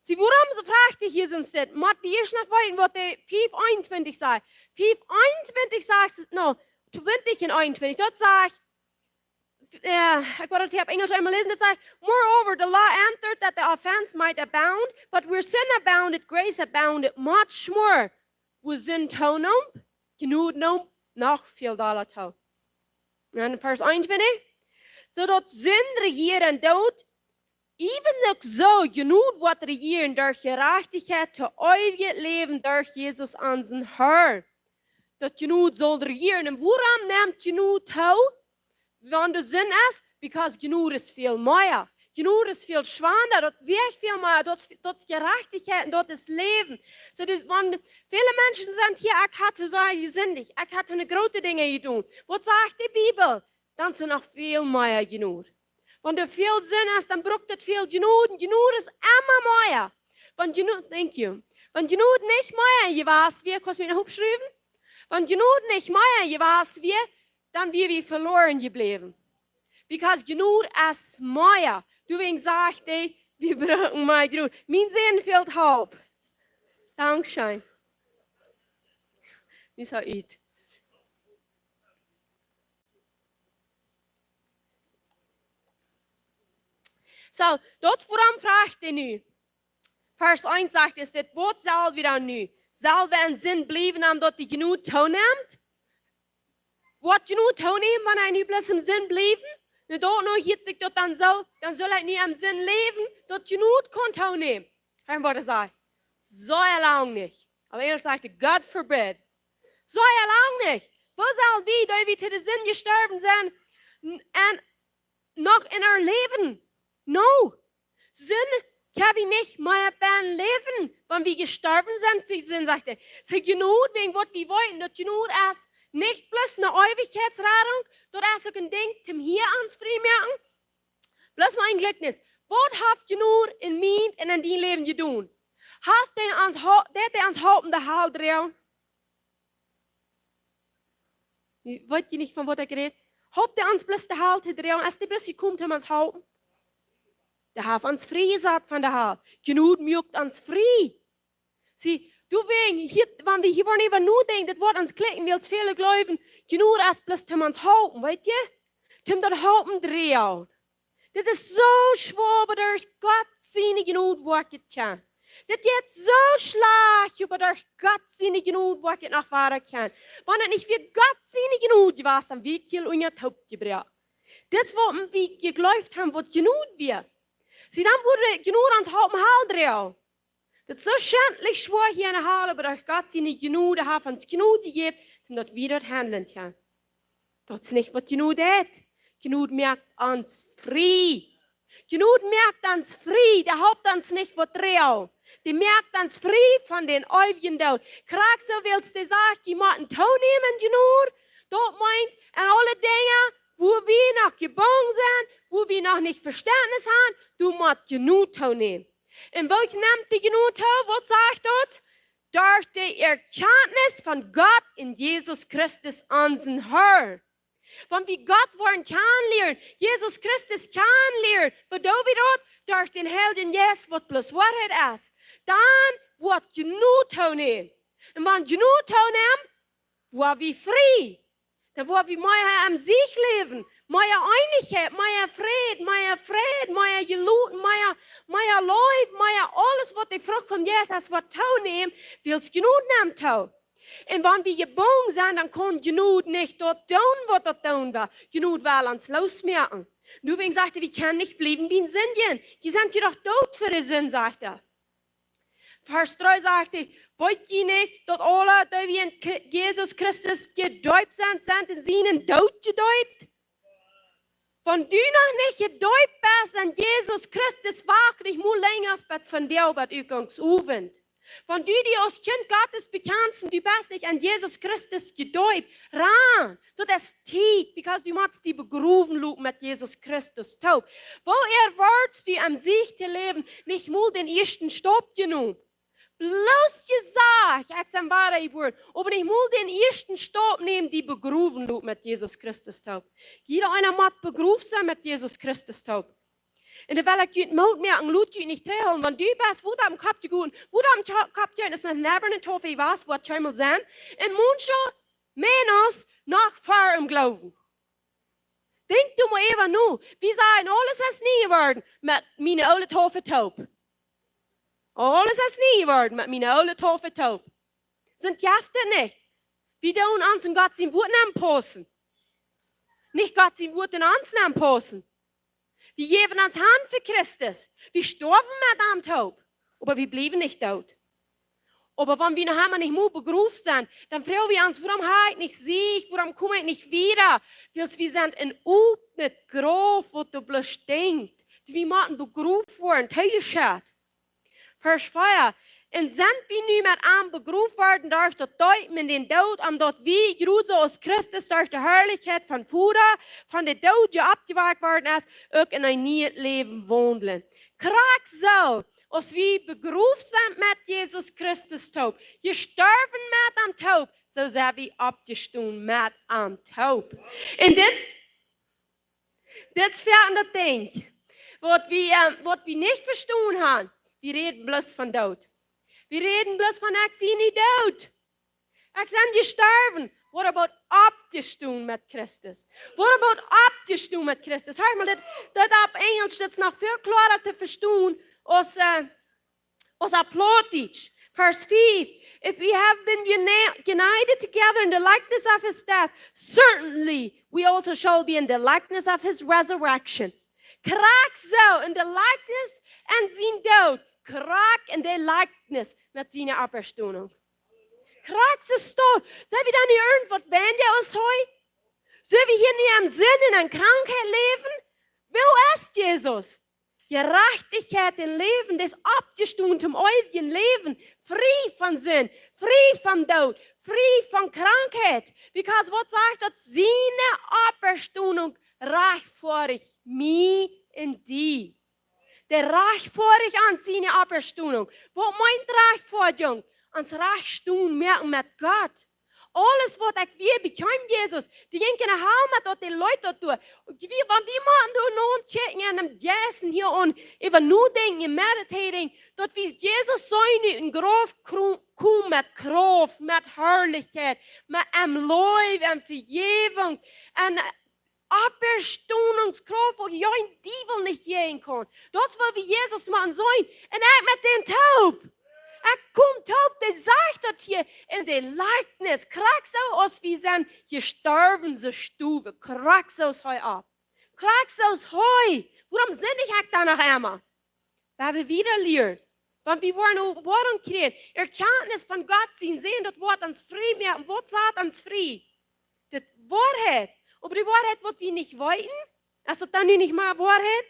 Sie, warum so fragt ich hier sonst nicht? Matt, wie ich noch weiten, was der 5,21 sagt. 5,21 sagt es, no, 20 und 21. Dort sagt ich habe Englisch einmal lesen, das sagt, moreover, the law entered that the offense might abound, but where sin abounded, grace abounded much more. Wo sin tonom, genug nom, noch viel Dollar tau. Und Vers 21, so dort sin regieren dort, evenlijk zo genoeg wat regieren durch Gerachtichkeit zu eeuwig Leben durch Jesus unseren Herr. Dat genoeg soll regieren. Und woran nimmt genoeg tau? Wenn du Sinn ist, because genug ist viel mehr. Genug ist viel schwanger, dort wirkt viel mehr, dort ist Gerechtigkeit und dort ist Leben. So das, wenn viele Menschen sind hier, ich hatte so gesündigt, ich hatte eine große Dinge getan. Was sagt die Bibel? Dann sind noch viel mehr genug. Wenn du viel Sinn hast, dann braucht es viel genug. Und genug ist immer mehr. Wenn genug, thank you. Wenn genug nicht mehr gewesen wäre, kannst du mir einen Hubschreiben? Wenn genug nicht mehr gewesen wäre, dann wäre wir verloren geblieben. Because genug ist mehr. Du sagst, wir brauchen mehr genug. Mein Sinn fehlt halb. Dankeschön. Wie soll ich? So, dort woran fragt ihr nu? Vers 1 sagt es, das Wort soll wieder nu. Soll wenn Sinn bleiben, am dort die genug Ton nimmt? Wat genug Ton nehmen, wenn er nicht bloß im Sinn bleiben? Und dort noch hielt sich dort dann so, dann soll er nicht im Sinn leben, dort genug kann Ton nehmen. Kein Wort sagt, so lang nicht. Aber er sagte, God forbid. So lang nicht. Wo soll wie, da wir zu den Sinn gestorben sind und noch in our Leben? No. Sinn kann ich nicht mehr beim Leben, wenn wir gestorben sind für Sinn, sagte er. Es ist genug, wegen was wir wollen, dort genug ist. Nicht bloß eine Ewigkeitsradung, dort ist auch ein Ding, zum hier ans Freimerken. Bloß mal ein Glücknis. Was hat genug in mir und in dein Leben getan? Hat der uns halten, der Halt drehen? Wollt ihr nicht von was er geredet? Hat der uns bloß der Halt drehen? Ist der bloß gekommen, um uns halten? Der hat uns frei gesagt von der Halt. Genug mögt uns frei. Zie, du wegen, hier, wenn wir hier waren even nu denken, dat wordt ons klikken, wie als vele geloven, genoeg als plus te ons hopen, weet je? Tim dat hopen draaien. Dit is zo schwer, maar er is God zien genoeg wat je kan. Dit gaat zo slecht, maar er is God zien genoeg wat je nog varen kan. Wanneer niet weer God zien genoeg was, dan wie je in je hoop gebracht. Dit is wat we geloofd hebben, wat genoeg weer. Zie, dan wordt genoeg ons hopen halen. Dat is zo schändlich schwer hier in de halen, maar Gott sie nicht genug, der hat uns genug gegeben, damit wir das handeln können. Das ist nicht, was genug ist. Genug merkt uns frei. Genug merkt uns frei, der haupt uns nicht was real. Die merkt uns frei von den ewigen Tod. Krag so willst du sagen, die müssen Tau nehmen, genug. Dort meint, an alle Dinge, wo wir noch geboren sind, wo wir noch nicht Verständnis haben, du musst genug Tau nehmen. En wat neemt die genoeg toe? Wat zegt dat? Door de erkenntnis van God in Jesus Christus onze Heer. Want wie God worden kennenleren, Jesus Christus kennenleren, wat doen we dat? Door den Heiligen Geest, wat plus waarheid is. Dan wordt genoeg toe nemen. En wanneer genoeg toe nemen, worden we vrij. Dan worden we meer aan zich leven. Meer Einigkeit, meer Frieden, meer Geloof, meer Leib, meer alles, wat de vrucht van Jezus wat toeneemt, wil genoeg nemen toe. En wanneer we geboren zijn, dan kan genoeg niet dat doen, wat dat doen wil. Genoeg wil ons losmerken. Nu zegt hij, we kunnen niet blijven bij Sünden. Die zijn je toch dood voor de zin, zegt hij. Vers 3 zegt hij, weet je niet dat alle die in Jezus Christus gedoopt zijn in zijn dood gedoopt? Van du nog niet gedoopt bent en Jezus Christus wacht niet moet länger met van jou wat u ons oefent. Van du die als kind Gottes bekend zijn, du bent niet aan Jezus Christus gedoopt. Ran, dat is tijd, because du moet die begroeven lopen met Jezus Christus taub. Wo wordt die aan zich te leven, niet moet den eersten stap genomen. Bloß gesagt, ich sage wahre Wort, aber ich muss den ersten Stopp nehmen, die begroeven loopt met Jesus Christus taub. Jeder einer muss begroeven zijn met Jesus Christus taub. En dan wil ik je het moed merken, laat je niet terughouden, want du bent wat am kap te goed, wat am kap te is nog never een toffe was, wat schemmel zijn. En manche mensen nog ver im Glauben. Denk du mal even nu, wie sagen, alles is nie geworden met mijn oude toffe taub. Alles is niet geworden met mijn oude toffe taub. Sind jafte nicht. Wir tun uns in Gott sein Wort anpassen. Nicht Gott sein Wort in uns anpassen. Wir geben uns Hand für Christus. Wir sterben mit am Taub. Aber wir bleiben nicht tot. Aber wenn wir noch einmal nicht mehr berufen sind, dann fragen wir uns, warum habe ich nicht Sieg, warum komme ich nicht wieder? Weil wir sind in nicht groß, wo du bloß stinkt. Wir müssen berufen worden, Heiligkeit. Vers 4. En zijn we nu met aan begroefd worden door de dood met den dood, omdat we, groeien als Christus, door de heerlijkheid van Vader, van de dood die opgewaakt worden is, ook in een nieuw leven wandelen. Krak zo, als we begroefd zijn met Jezus Christus taub, gestorven met am taub, zo zijn we opgestaan met am taub. En dit verändert ding, wat we niet verstaan hebben. Wir reden bloß von dood. Wir reden bloß von ich zie niet dood. Ich bin gestorben. What about opgestaan met Christus? What about opgestaan met Christus? Hör mal, dat op Engels dat is nog veel klarer te verstaan als Applauditsch. Vers 5. If we have been united together in the likeness of his death, certainly we also shall be in the likeness of his resurrection. Krak zo in de likeness en zijn dood. Krak in de likeness met zijn auferstehung. Krak ze stoot. Zullen we dan niet irgendwas wenden ons heute? Zullen we hier niet am Sinn in een Krankheit leven? Wo ist Jesus? Gerachtichkjeit in Leben des abgestund zum ewigen Leben. Frei von Sinn, frei von Tod, frei von Krankheit. Because wat sagt dat? Seine Auferstehung rechtvaardig mij en die. Der rechtvaardig an seine Auferstehung. Wat meint rechtvaardig? Ans rechtstehen merken mit Gott. Alles, was ich will, bekomme Jesus. Die gehen nach Hause, dort die Leute dort tun. Und wenn die machen, du nun checken an dem Jessen hier und über nur denken, meditating, dort wie Jesus sein in Grof kommt mit Kraft, mit Herrlichkeit, mit Leuwe, und Vergebung, und Auferstehungskraft, wo ja ein Diebel nicht gehen kann. Das will wie Jesus man sein. Und mit den Taub. Komt taub, der sagt das hier in der Likeness. Krak so aus wie sein gestorben so Stufe. Krak so aus heu ab. Krak so aus heu. Warum sind ich da noch einmal? Weil wir wieder lernen. Weil wir wollen auch Worte kriegen. Erkenntnis von Gott sehen, das Wort ans Frei merken. Was sagt ans Frei? Das Wahrheit. Aber die Wahrheit wird wir nicht wollten. Also dann nicht mal Wahrheit.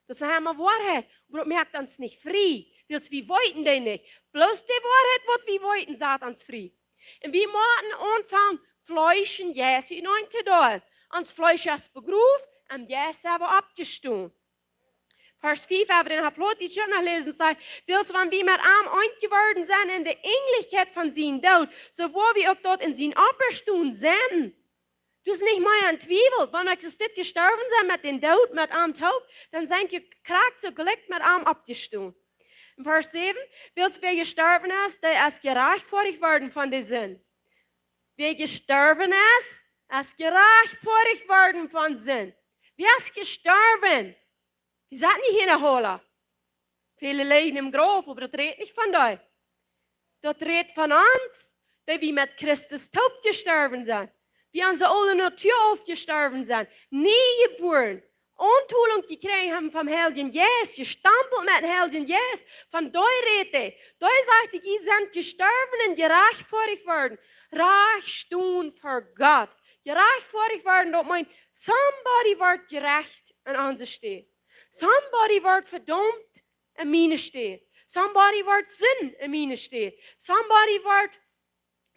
Das haben wir Wahrheit. Aber das merkt uns nicht frei. Wir wollten den nicht. Bloß die Wahrheit wird wir wollten, sagt uns frei. Und wir müssen anfangen, Fleischen Jesu in ein Tedal. Ans Fleisch ist begrüßt, und Jesu aber abgestoßen. Vers 5, aber den Plot, die schon noch lesen, sagt, willst wenn wir mit arm eingeworden sind in der Ähnlichkeit von seinem Tod, so wo wir auch dort in seinen Auferstehung sind. Du bist nicht mehr ein Zwiebel. Wenn wir existiert gestorben sind mit dem Tod, mit arm Taub, dann sind wir krank so gelegt mit arm abgestoßen. In Vers 7, willst wer gestorben ist, der ist gerechtfertigt worden von der Sünde. Wer gestorben ist gerechtfertigt worden von Sünde. Wer ist gestorben? Wir sind nicht in der Hölle. Viele liegen im Grab, aber das redet nicht von euch. Das redet von uns, die wir mit Christus taub gestorben sind. Wir unsere alte Natur aufgestorben sind. Nie geboren. Ontolung gekriegt haben vom Heiligen Geist, gestampelt mit dem Heiligen Geist, von da rede. Da sagte, die sind gestorben und gerechtfertigt worden. Recht für Gott. Gerechtfertigt worden, das meint, somebody wird gerecht an uns steht. Somebody wird verdammt an mir steht. Somebody wird Sinn an mir steht. Somebody wird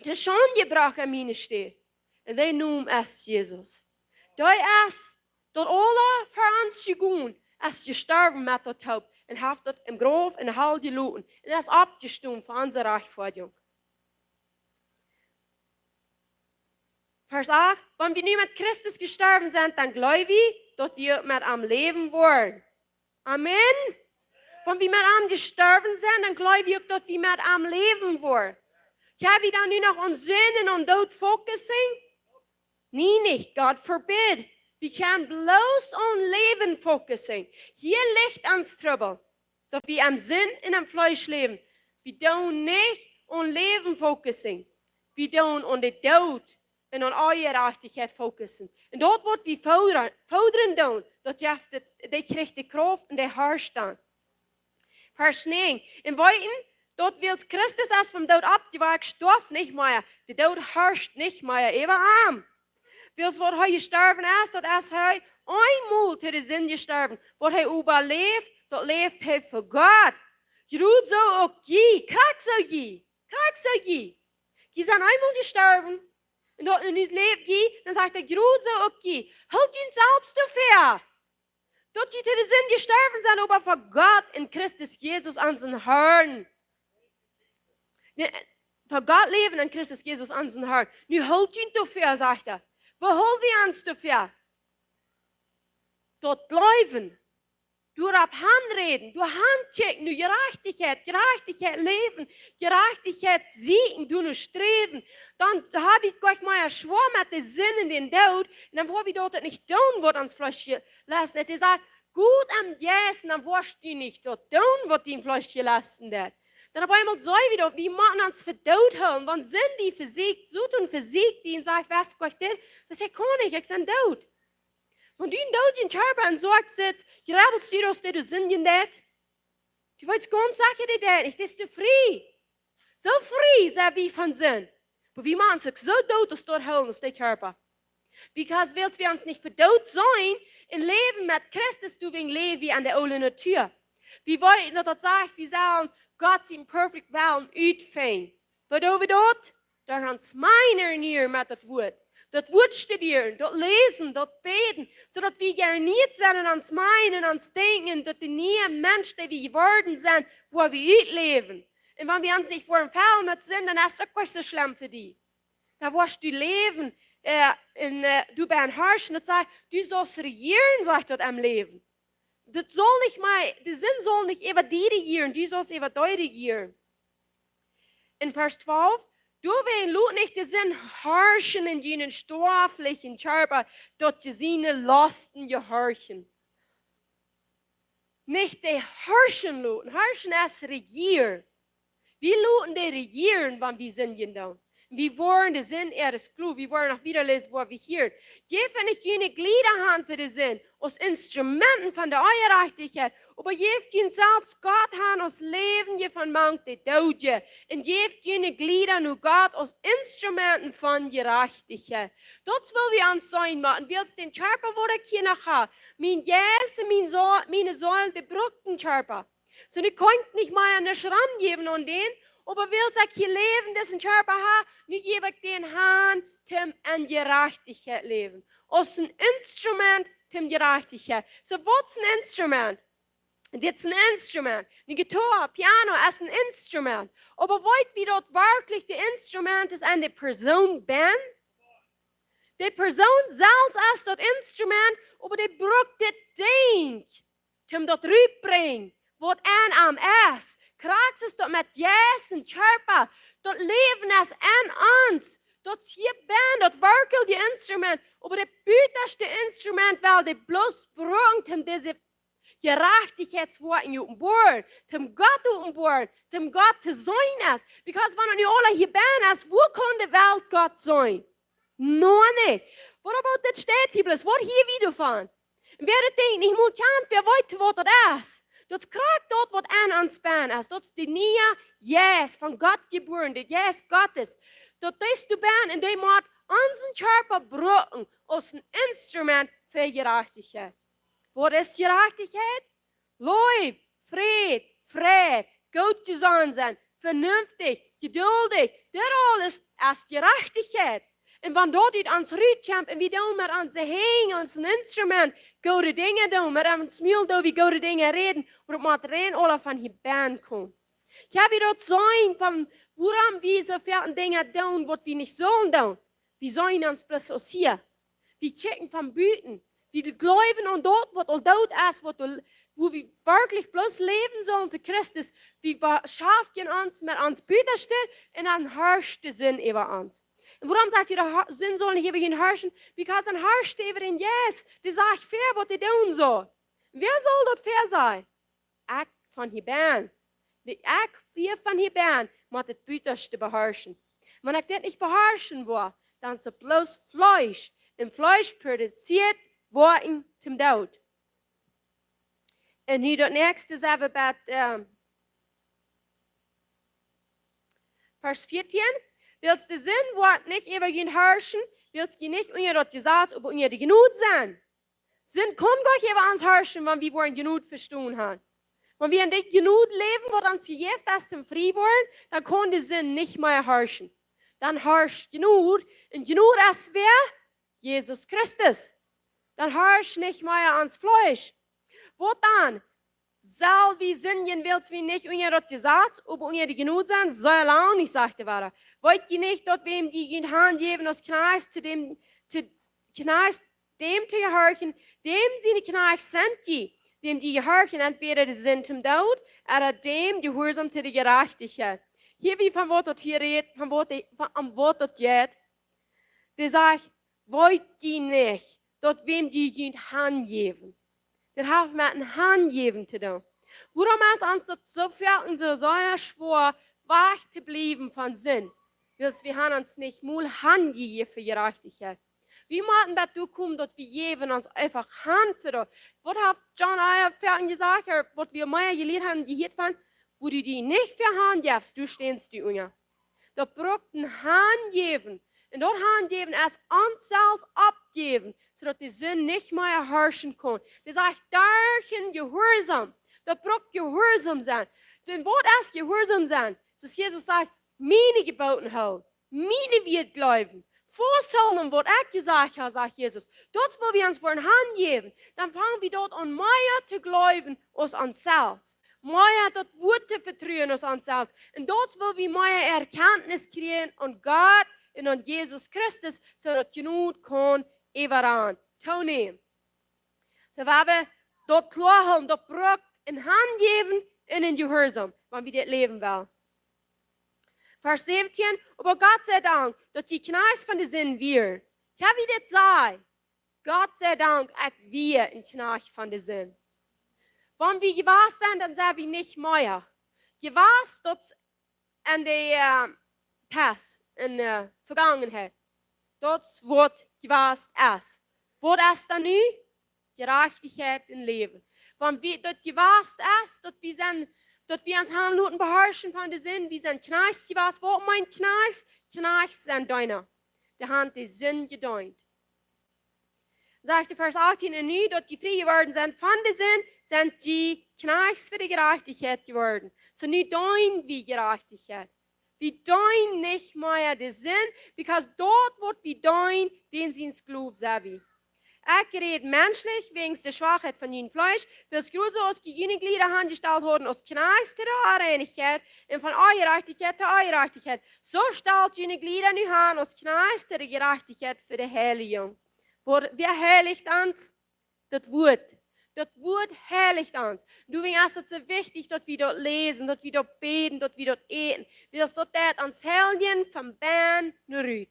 zur Schande gebracht an mir steht. Und der Name ist Jesus. Da ist dat alle für uns gegaan, ist gestorben mit der Taub und hat dort im Grab in der Hall geloten. Und er ist abgestorben für unsere Rechtfertigung. Vers 8, wenn wir nicht mit Christus gestorben sind, dann glaube ich, dass wir mit am Leben wollen. Amen. Wenn wir mit am gestorben sind, dann glaube ich, dass wir mit am Leben wollen. Ja, wir dann nur noch an Sünden und Tod fokussieren? Nie nicht, Gott forbid. Wir können bloß an Leben fokussieren. Hier liegt uns Trouble, dass wir am Sinn in am Fleisch leben. Wir tun nicht an Leben fokussieren. Wir tun an den Tod und an Ungerechtigkeit fokussieren. Und dort wird wir fordern tun, dass die kriegt die Kraft und die herrscht dann. Vers 9. In Weiten, dort will Christus erst vom Tod ab, die war gestorben nicht mehr. Der Tod herrscht nicht mehr, eben arm. Wils wat hij gestorben is, dat is hij eenmaal te de zin gestorben. Wat hij überleeft, dat leeft hij voor God. Je doet zo ook je, krijg zo je, krijg zo je. Je zijn eenmaal gestorben. En dat in het leven je, dan zegt hij, je doet zo ook je. Houd je zelfs te ver. Dat je te de zin gestorben zijn, aber voor God in Christus Jezus aan zijn Herrn. Voor God leven in Christus Jezus aan zijn Herrn. Nu houd je te ver, zegt hij. Wo holen wir uns dafür? Dort bleiben. Durch ab Handreden, durch Handchecken, durch Gerechtigkeit leben, Gerechtigkeit siegen, durch Streben. Dann habe ich gleich mal schwor mit den Sinnen den Tod. Und dann wo wir dort nicht tun, was uns Fleisch lassen. Die sagt, gut am Jessen, dann wirst du nicht dort tun, was die Fleisch lassen wird. Dann auf einmal so wieder, wie man uns verdaut haben, wann sind die versiegt, so tun versiegt, die und sagt, was Gott dir? Das kann ich, ich bin tot. Und die in tot in Körper und sagt, je rebelst du aus, du sind in das? Du willst ganz sagen, dir das nicht, das ist du frei. So frei, sei wie von Sinn. Aber wie man sich so tot ist, dort holen aus dem Körper. Because willst wir uns nicht verdaut sein, in Leben mit Christus, du wegen Leben wie an der alten Natur. Wir wollten, dass das sagt, wir sagen, Gott zijn perfect wel uitveen. Wat doen we dat? Daar gaan smijnen neer met dat woord. Dat woord studeren, dat lezen, dat beten. Zodat we garniert zijn en ons meinen, ons denken, dat de nieuwe mens die we geworden zijn, waar we uitleven. En wenn wir uns nicht vor dem Fall mit sind, dann ist es auch nicht so schlimm für die. Da wirst du leben, du bist herrschen, das sagt, du sollst regieren, sagt dort am Leben. Das soll nicht mal, der Sinn soll nicht über die regieren, du sollst über die regieren. In Vers 12, du willst Lut nicht den Sinn herrschen in jenen stofflichen Körper, dort die seine Lasten gehorchen. Nicht die herrschen Luten, herrschen als regieren. Wie Luten die regieren, wann wir sind genau. Wir wollen den Sinn ihres Klug, wir wollen auch wieder lesen, wo wir hier. Je wenn ich jene Glieder haben für den Sinn, aus Instrumenten von der Gerachtichkeit, aber je gehen selbst Gott haben aus Leben, je von Mank die Doge, und je jene Glieder nur Gott aus Instrumenten von Gerachtichkeit. Das will wir uns sein machen, wir den Körper, wo der Kinder hat, mein Jäse, meine Säulen, die brückten Körper. So, ich konnte nicht mal einen Schramm geben an den, aber will sich hier leben, dessen Körper hat, nicht gebe ich den Hahn, dem an Gerachtigkeit leben. Aus ein Instrument, dem Gerachtigkeit. So, was ist ein Instrument? Das ist ein Instrument. Eine Gitarre, Piano ist ein Instrument. Aber wollt wie dort wirklich die Instrument ist an die Person bin? Die Person selbst ist das Instrument, aber die braucht das Ding, zum dort rüberbringen, was an am ist. Kraaks is dat met jes en Körper. Dat leven is in ons. Dat hier ben, dat werkelt die Instrument. Aber das büterste Instrument, weil die bloß bringt, um diese Gerechtigkeitsworte auf Bord, um Gott auf Bord, um Gott zu sein ist. Because wenn wir alle hier bin ist, wo kann die Welt Gott sein? Noch nicht. What about das steht hier bloß? Wat hier wieder von? Und wer denkt, ich muss schauen, wer weiß, was das ist. Dat krijgt dat wat aan ons ben is. Dat is de nieuwe yes van God geboren. De yes Gottes. Dat is de ben en die moet onze Körper brücken als een instrument voor Gerechtigkeit. Wat is Gerechtigkeit? Liebe, Friede, gut zu sein, vernünftig, geduldig. Das alles ist Gerechtigkeit. En wanneer dat dit ons uitkomt en we doen met onze heen, ons instrument, goede dingen doen, met ons meel doen we goede dingen reden, maar het moet rein alle van hier baan komen. Ik heb dat zijn van waarom we zoveel dingen doen wat we niet zullen doen. We zijn ons bloß hier. We checken van buiten. We geloven aan dat wat al dood is, wo wir wirklich bloß leben sollen für Christus. Wir beschaffen uns mit uns Büterste und dann herrscht der Sinn über uns. Und warum sagt ihr, der Sinn soll nicht über ihn herrschen? Because dann herrscht über ihn, yes, die sagt fair, was die tun soll. Wer soll dort fair sein? Ich von hier bin. Wir von hier bin, muss das Büterste beherrschen. Wenn ich das nicht beherrschen will, dann ist es bloß Fleisch. Und Fleisch produziert Worten zum Tod. Und hier das nächste ist aber bei Vers 14. Willst du Sinn, Wort nicht über ihn herrschen, willst du nicht unter das Gesetz, aber unter die Genut sein. Sinn kann Gott über uns herrschen, wenn wir wollen Genut verstehen haben. Wenn wir in der Genut leben, wo uns gegeben ist, im Frieden wollen, dann kann der Sinn nicht mehr herrschen. Dann herrscht Genut. Und Genut ist wer? Jesus Christus. Dann herrscht nicht mehr ans Fleisch. Wo dann? Soll wie singen willst wie nicht unter das Gesetz, aber unter die Genut sein, soll auch nicht, sagte er. Wollt ihr nicht dort wem die in Hand geben, das Kneis zu dem zu gehorchen, dem sie die Kneis sind, dem die gehorchen, entweder die sind zum Tod, oder dem die Gehorsam zu der Gerechtigkeit. Hier wie von Wort dort hier redet, von am Wort dort geht, der sagt, wollt ihr nicht dort wem die in Hand geben. Das hat mit einer Hand geben zu tun. Warum ist uns das so viel und so schwer, wach zu bleiben von Sinn? Weil wir haben uns nicht mal Hand gegeben für Gerechtigkeit. Wie möchten wir dazu kommen, dass wir geben uns einfach Hand für das? Was hat John Eyer gesagt, was wir mehr gelehrt haben, gehört haben, wo du die nicht für Hand gibst, du stehst die unter. Da braucht ein Hand geben. Und dort Hand geben ist uns selbst abgeben, sodass die Sinn nicht mehr herrschen kann. Das sagt, darin Gehorsam. Da braucht Gehorsam sein. Denn was ist Gehorsam sein? Dass Jesus sagt, meine Geboten halten, meine wird glauben. Vorstellen, was ich gesagt habe, sagt Jesus. Dort, wo wir uns vor Hand geben, dann fangen wir dort an, mehr zu glauben als uns selbst. Mehr dort Worte vertrauen als uns selbst. Und dort, wo wir mehr Erkenntnis kriegen und Gott in Jesus Christus, zodat genoeg kon overaan toenemen. So we hebben dat klaarhouden, dat broek in hand geven en in gehoorzaam, want we dit leven wel. Vers 17, aber Gott sei Dank, dat die kneis van de zin weer. Ja, wie dit zei. Gott sei Dank, ik weer een kneis van de zin. Wenn wir gewahr sind, dann sind wir nicht mehr. Gewahr dat in de past, in de vergangenheid. Dat wordt gewahr is. Wat is dan nu? Gerachtichkjeit in leven. Wenn wir dat gewahr ist, dat wir uns handluten beherrschen von der Sinn, wir sind kneis gewahr. Wat mein kneis? Kneis sind deiner. Der Hand ist Sinn gedeunt. Sagt Vers 18, en nu dat die vrij geworden zijn van de zin, zijn die knechts voor de gerechtigheid geworden. So nu doen we gerechtigheid. We doen nicht mehr de zin, because dort wat we doen, den sind geloof zijn we. Ik red menschlich, wegen der Schwachheit von ihnen Fleisch, bis große aus gegebenen Glieder handgestellt worden, aus Kneis der Reinigkeit und von eurer Gerechtigkeit der eurer Gerechtigkeit. So stellt ihnen Glieder nu an, aus Kneis der Gerechtigkeit für die Heiligung. Wer heiligt uns? Das Wort. Das Wort heiligt uns. Du weißt, es so wichtig, dass wir dort lesen, dass wir dort beten, dass wir dort eten. Wir das dort ans Helgen vom Bern nur rüht.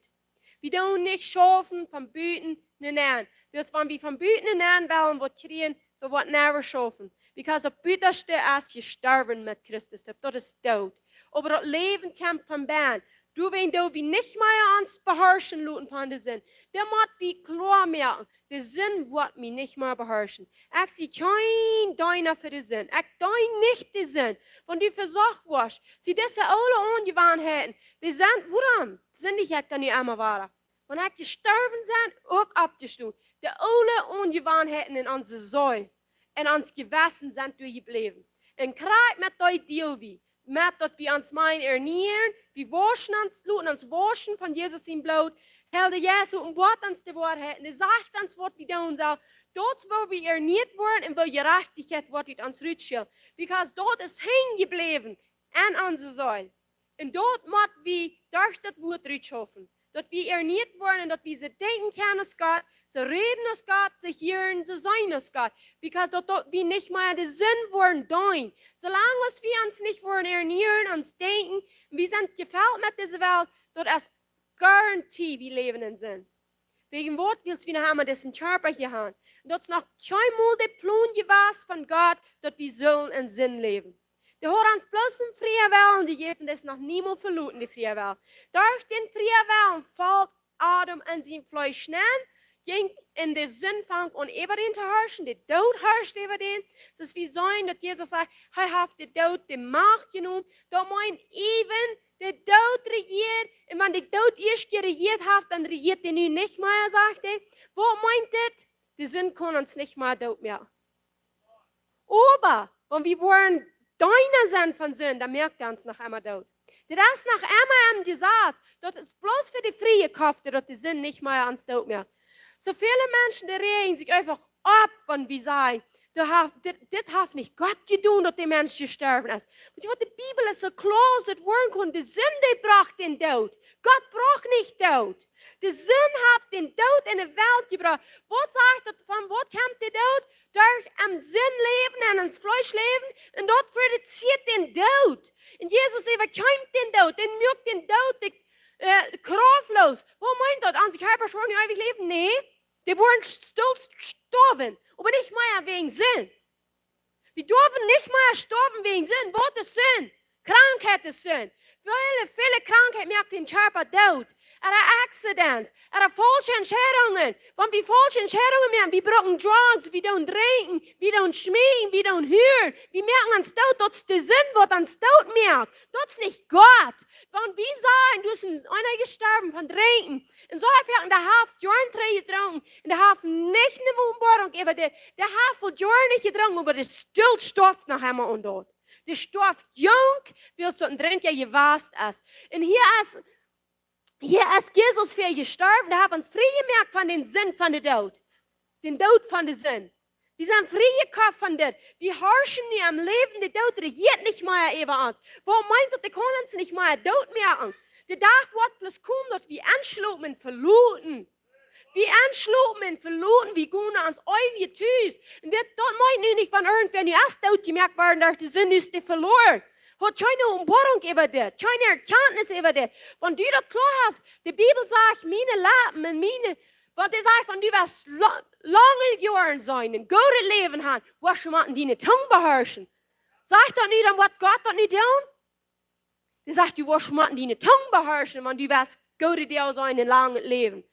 Wir tun nicht schaffen vom Büten nur nennen. Wenn wir vom Büten nur nennen wollen, was kriegen, dann wird never schaffen. Because das Büterste ist gestorben mit Christus. Das ist tot. Aber das Leben kommt vom Bern. Du, wenn du wie nicht mehr ans beherrschen luten von der Sinn, der muss wie klar merken, der Sinn wird mich nicht mehr beherrschen. Ich sehe kein Deiner für den Sinn. Ich dein nicht den Sinn. Wenn du versucht wirst, sie diese alle Ungewohnheiten, die sind, woran? Die sind nicht dann nicht einmal wahr. Wenn ich gestorben sind, auch abgestuft. Die alle Ungewohnheiten in unserer Säule, in uns Gewissen sind durchgeblieben. Und gerade mit euch Deal wie. Met dat we ons mijn ernähren, we waschen ons, laten ons waschen van Jezus in bloed, helden Jezus en wat ons de waarheid, en hij zegt ons wat we doen zal. Dat waar we ernährt worden en waar gerechtigheid wordt uit ons rutschel. Because dat is hingebleven in onze Säule. En dat moet we durch dat woord rutschaffen. Dat we ernährt worden en dat we ze denken können als Gott, ze reden als Gott, ze hören, ze sein als Gott. Because dat we nicht mehr de Sinn worden doen. Solange wir uns nicht worden ernähren, uns denken, wir sind gefällt mit dieser Welt, dat is garantie wir leben in Sinn. Wegen wat willst wir haben diesen Körper hier haben. Dat is noch keinmal der Plan gewesen von Gott, dat wir sollen in Sinn leben. Die hat uns bloß in vrije Wellen, die geben das noch niemals verloren, die vrije Wellen. Durch den vrije Wellen fällt Adam in sein Fleisch schnell, ging in den Sinnfang und über den zu herrschen, der Tod herrscht über den. Es ist wie sein, dass Jesus sagt, er hat den Tod die Macht genommen, da meint eben, der Tod regiert, und wenn der Tod erst geregiert hat, dann regiert er nun nicht mehr, sagt er. Wo meint das? Die Sinn kann uns nicht mehr Tod mehr. Aber, wenn wir wollen, deiner sind von Sinn, dann merkt er uns noch einmal Tod. Der ist noch einmal gesagt, das ist bloß für die freie Kraft, dass die Sinn nicht mehr ans Tod merkt. So viele Menschen, die regen sich einfach ab, wenn wir sagen, das hat nicht Gott getan, dass der Mensch gestorben ist. Und die Bibel ist so klar, dass werden kann, die Sünde braucht den Tod. Gott braucht nicht Tod. Die Sünde hat den Tod in die Welt gebracht. Was sagt das, von wo kommt der Tod? Durch am Sinn leben und ins Fleisch leben. Und dort produziert den Tod. Und Jesus überkommt den Tod, den mögt den Tod, kraftlos. Wo meint das? An sich halber schon ewig leben? Nee, die wollen still sterben. Aber nicht mehr wegen Sinn. Wir dürfen nicht mehr sterben wegen Sinn. Was ist Sinn? Krankheit ist Sinn. Viele Krankheiten merkt den Körper tot. Er hat Accidents. Er hat falsche Entscheidungen. Wenn wir falsche Entscheidungen machen, wir brauchen Drugs, wir tun trinken, wir tun schmieden, wir tun hören. Wir merken uns tot, das ist der Sinn, was uns tot merkt. Das ist nicht Gott. Wenn wir sagen, du bist einer gestorben von trinken, und so hat in der Haft Jahren getrunken, in der Haft nicht eine Wohnbarung, aber der Haft wird Jahren nicht getrunken, aber der Stillstoff noch einmal und dort. Der Stoff jung, wie es dort drin gewasst ist. Und hier ist Jesus für gestorben, da haben uns frei gemerkt von den Sinn von der Tod. Den Tod von der Sinn. Wir sind frei gekauft von das. Wir herrschen nie am Leben, der Tod regiert nicht mehr über uns. Warum meint ihr, die können uns nicht mehr Tod merken? De dag wordt plus komt dat we aanslopen verloten. We aanslopen verloten, we gaan ans eigen thuis. En dat meint nu nicht von irgendwer nu erst uitgemerkt worden, dat de zin is te verloren. Hat keine Umbohrung über das, keine Erkenntnis über das. Wenn du das klar hast, die Bibel sagt, meine Leben und meine, was die sagt, wenn du was lange Jahre sein, ein gutes Leben haben, was schon mal deine Tongue beherrschen. Sagt doch nicht, was Gott das nicht tun? Die sagt, du wirst mal deine Tongue beherrschen, wenn du was gutes Jahr sein, ein langes Leben.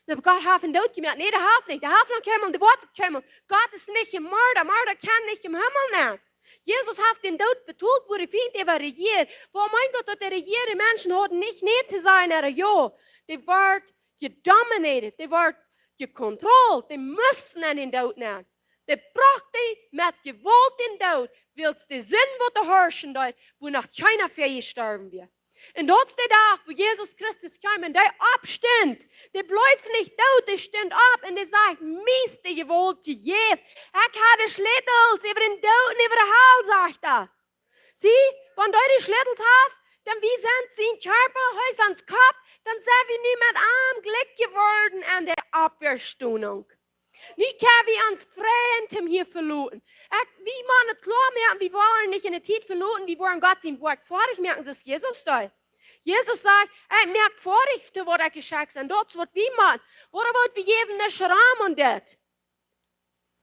Aber Gott hat ihn dort gemerkt, nee, der hat nicht, der hat noch kommen, der Wort kommen. Gott ist nicht im Mörder, Mörder kann nicht im Himmel nehmen. Jesus hat den Tod betont, wo er fint über regiert. Wo meint Gott, dass die regierte Menschen hatten nicht zu sein, aber ja. Die werden gedominated, die werden gekontrollt, die müssen an den Tod nehmen. Die brachten mit Gewalt den Tod, weil es die Sinn, wo der herrschen dort, wo noch keiner fähig sterben wird. Und dort ist der Tag, wo Jesus Christus kam und der abstand. Der bleibt nicht tot, der steht ab und der sagt, mies die Gewalt zu Jesus. Ich habe Schlittels über den Tod und über den Hals, sagt er. Sieh, wenn du die Schlittels hast, dann wie sind sie in Körper, Hals ans Kopf, dann sind wir nicht mit Arm glück geworden an der Abwehrstundung. Nicht können wir uns Fremden hier verloren. Wie man es klar merken, wir wollen nicht in der Zeit verloren, wir wollen Gott sein Wort vorig merken, das ist Jesus da. Jesus sagt, merkt vorig, was er geschickt ist, dort wird wie man. Oder wird wir geben einen Schramm und das?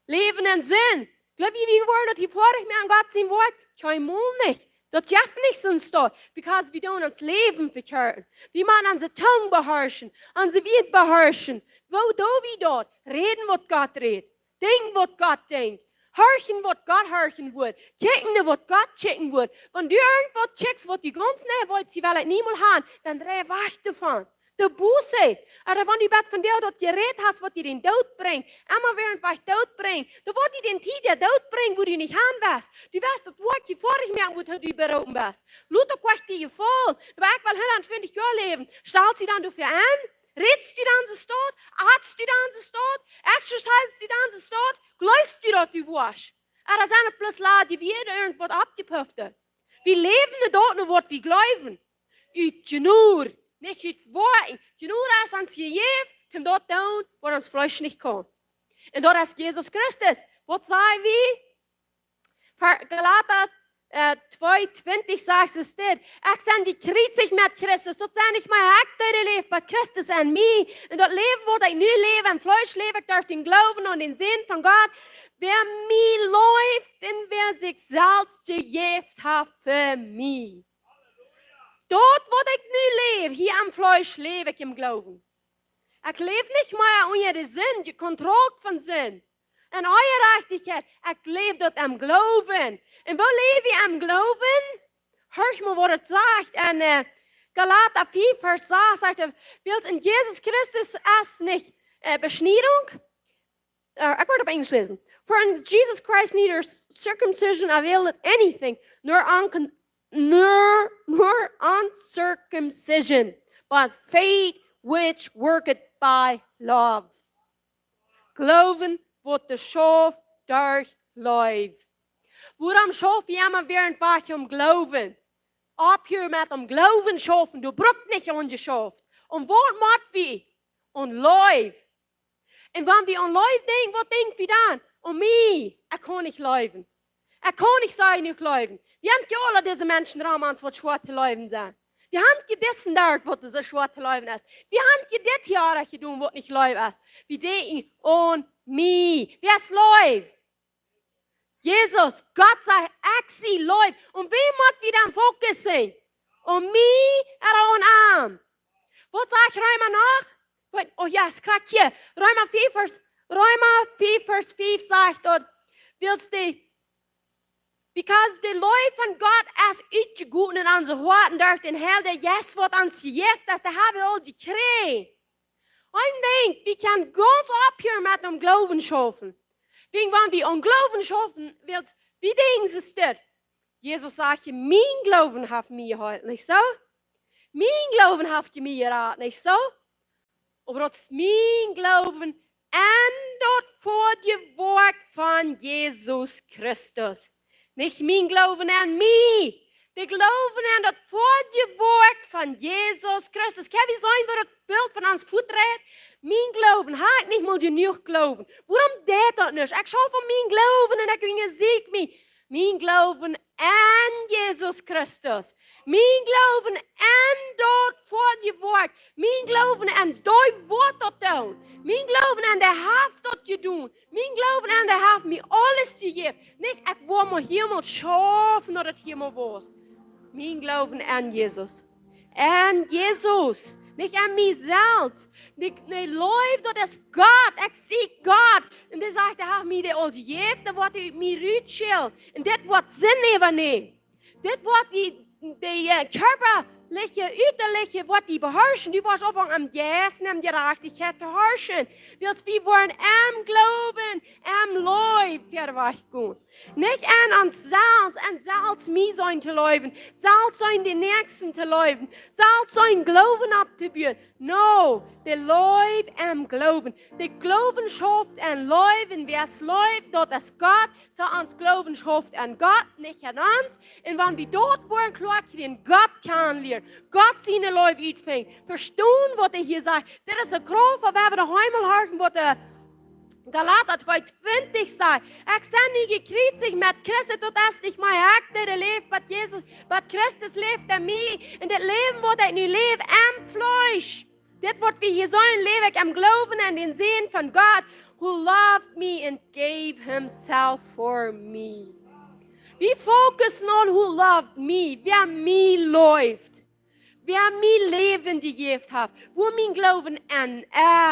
Leben in Sinn. Glaub ich, wir wollen das hier vorig merken, Gott sein Wort? Kein Mund nicht. Das darf nicht sonst da, because wir tun uns Leben verkehren. Wir machen unsere Tongue beherrschen, unsere Wort beherrschen. Wo do wie dort? Reden, was Gott redet. Denken, was Gott denkt. Horchen, was Gott horchen wird. Kicken, was Gott checken wird. Wenn du irgendwas checkst, was du ganz nahe willst, sie will niemals haben, dann dreh weg davon. Der Buße. Aber wenn du von dir dort geredet hast, was dir den Tod bringt, immer während was Tod bringt, dann wird dir den Tod der Tod bringen, wo du nicht haben wirst. Du wirst das Wort vorig merken, wo du berufen bist. Luther kocht dir voll. Aber ich will 120 Jahre leben. Stellst sie dann dafür an? Redst du dann so dort? Atmest du dann so dort? Exercisest du dann so dort? Glaubst du dort, du wirst? Aber das sind bloß Leute, die wieder irgendwo abgepufft. Wir leben dort nur, was wir glauben. Ich genur. Nicht mit Worten. Genug ist uns gegeben, um dort tun, wo uns Fleisch nicht kann. Und dort ist Jesus Christus. Was sagen wir? Galater 2,20 sagt es dit. Ich bin die Krieg mit Christus. Dat zijn ik mijn actieve leven bij Christus en mij. En dat leven wat ik nu leef, en Fleisch lebe ik durch den Glauben und den Sinn von Gott. Wer mij läuft, en wer sich selbst gegeben hat für mich. Dort, wo ich nu lebe, hier am Fleisch lebe ich im Glauben. Ich lebe nicht mehr unter den Sinn, die Kontrolle von Sinn. En Gerachtichkjeit, ich lebe dort am Glauben. En wo lebe ich am Glauben? Hör mal, was es sagt. En Galater 4, Vers 6 sagt er, willst in Jesus Christus erst nicht Beschneidung? Ich werde auf Englisch lesen. For in Jesus Christ neither circumcision availeth anything, nor uncircumcision, but faith which worketh by love. Glauben wordt de schoof durchläuft. Waarom schoof je immer während was Glauben? Ab hier met Glauben schaffen, du brauchst nicht an je schoof. Und wat macht wie? Und läuft. Und wenn wir an läuft denken, was denken wir dann? Und mich, kann nicht laufen. Kann nicht sein, nicht laufen. Wir haben alle diese Menschen Ramans, die schwarze Läufen sind. Wir haben gedessen dort, was das schwarze Läufen ist. Wir haben gedet Jahre getan, was nicht läuft ist. Wir denken an mich. Wer ist läuft? Jesus, Gott sei Axi läuft. Und wem hat wieder am Fokus sein? Und mich oder an Arm? Was sagt Römer nach? Oh ja, es kriegt hier. Römer 4, Vers 5 sagt dort, willst du, because the Lord von Gott ist uitgegoten in onze harten durch den Herr, der jetzt wird uns gejeft, dass der haben all die Krieg. Ich denke, wir können ganz abhören mit dem Glauben schaffen. Wenn wir am Glauben schaffen, wie denken Sie es das? Jesus sagt, mein Glauben hat mir geholfen, nicht so? Mein Glauben hat mir geraten, nicht so? Aber das ist mein Glauben ändert vor dem Wort von Jesus Christus. Nicht mein Glauben an mich, Die geloven aan dat voortgewoord van Jezus Christus. Kan wie zijn waar het beeld van ons voet rijdt? Mijn geloven, ha ik niet meer genoeg geloven. Waarom deed dat niet? Ik zou van mijn geloven en ik ging ziek me. Mijn geloven aan Jezus Christus. Mijn geloven aan dat voortgewoord. Mijn geloven aan die woord dat doen. Mijn geloven aan de haft dat je doet. Mijn geloven aan de haft me alles te geven. Niet ik wil me helemaal schaffen dat het helemaal was. Mijn geloven aan Jezus. Aan Jezus. Niet aan mijzelf. Nee, leef, dat is God. Ik zie God. En dan zegt hij, mij de ons geeft, dan wordt hij mij uitschil. En dit wordt zin even nemen. Dit wordt die körperliche, uiterliche, wordt die beherrschen. Die was ook am Jessen, am Gerachtichkjeit te herrschen. Dus we worden am geloven, am leef, verweg gaan. Nicht an uns selbst mich sein zu leben, selbst sein die Nächsten zu leben, selbst sein Glauben abzubauen. No, der Leib am Glauben. Der Glauben schafft ein Leben, wer es läuft, dort ist Gott, so uns Glauben schafft an Gott, nicht an uns. Und wenn wir dort wollen, klar kriegen, Gott kennenlernen, Gott seine Leib uitfängt, verstehen, was er hier sagt. Das ist eine Kraft, wenn wir daheim hören, was der Galater 2:20 sagt. Ik ben nu gekreuzigd met Christus, totdat ik mijn actere leef met Jezus. Maar Christus leeft in mij. En dit leven wat ik nu leef am Fleisch. Dit wat we hier zijn, leef ik am Glauben en den Sehen van God, who loved me and gave himself for me. We focussen on who loved me, wer mij läuft. Wer mij leven gegeven heeft. Wo mijn Glauben an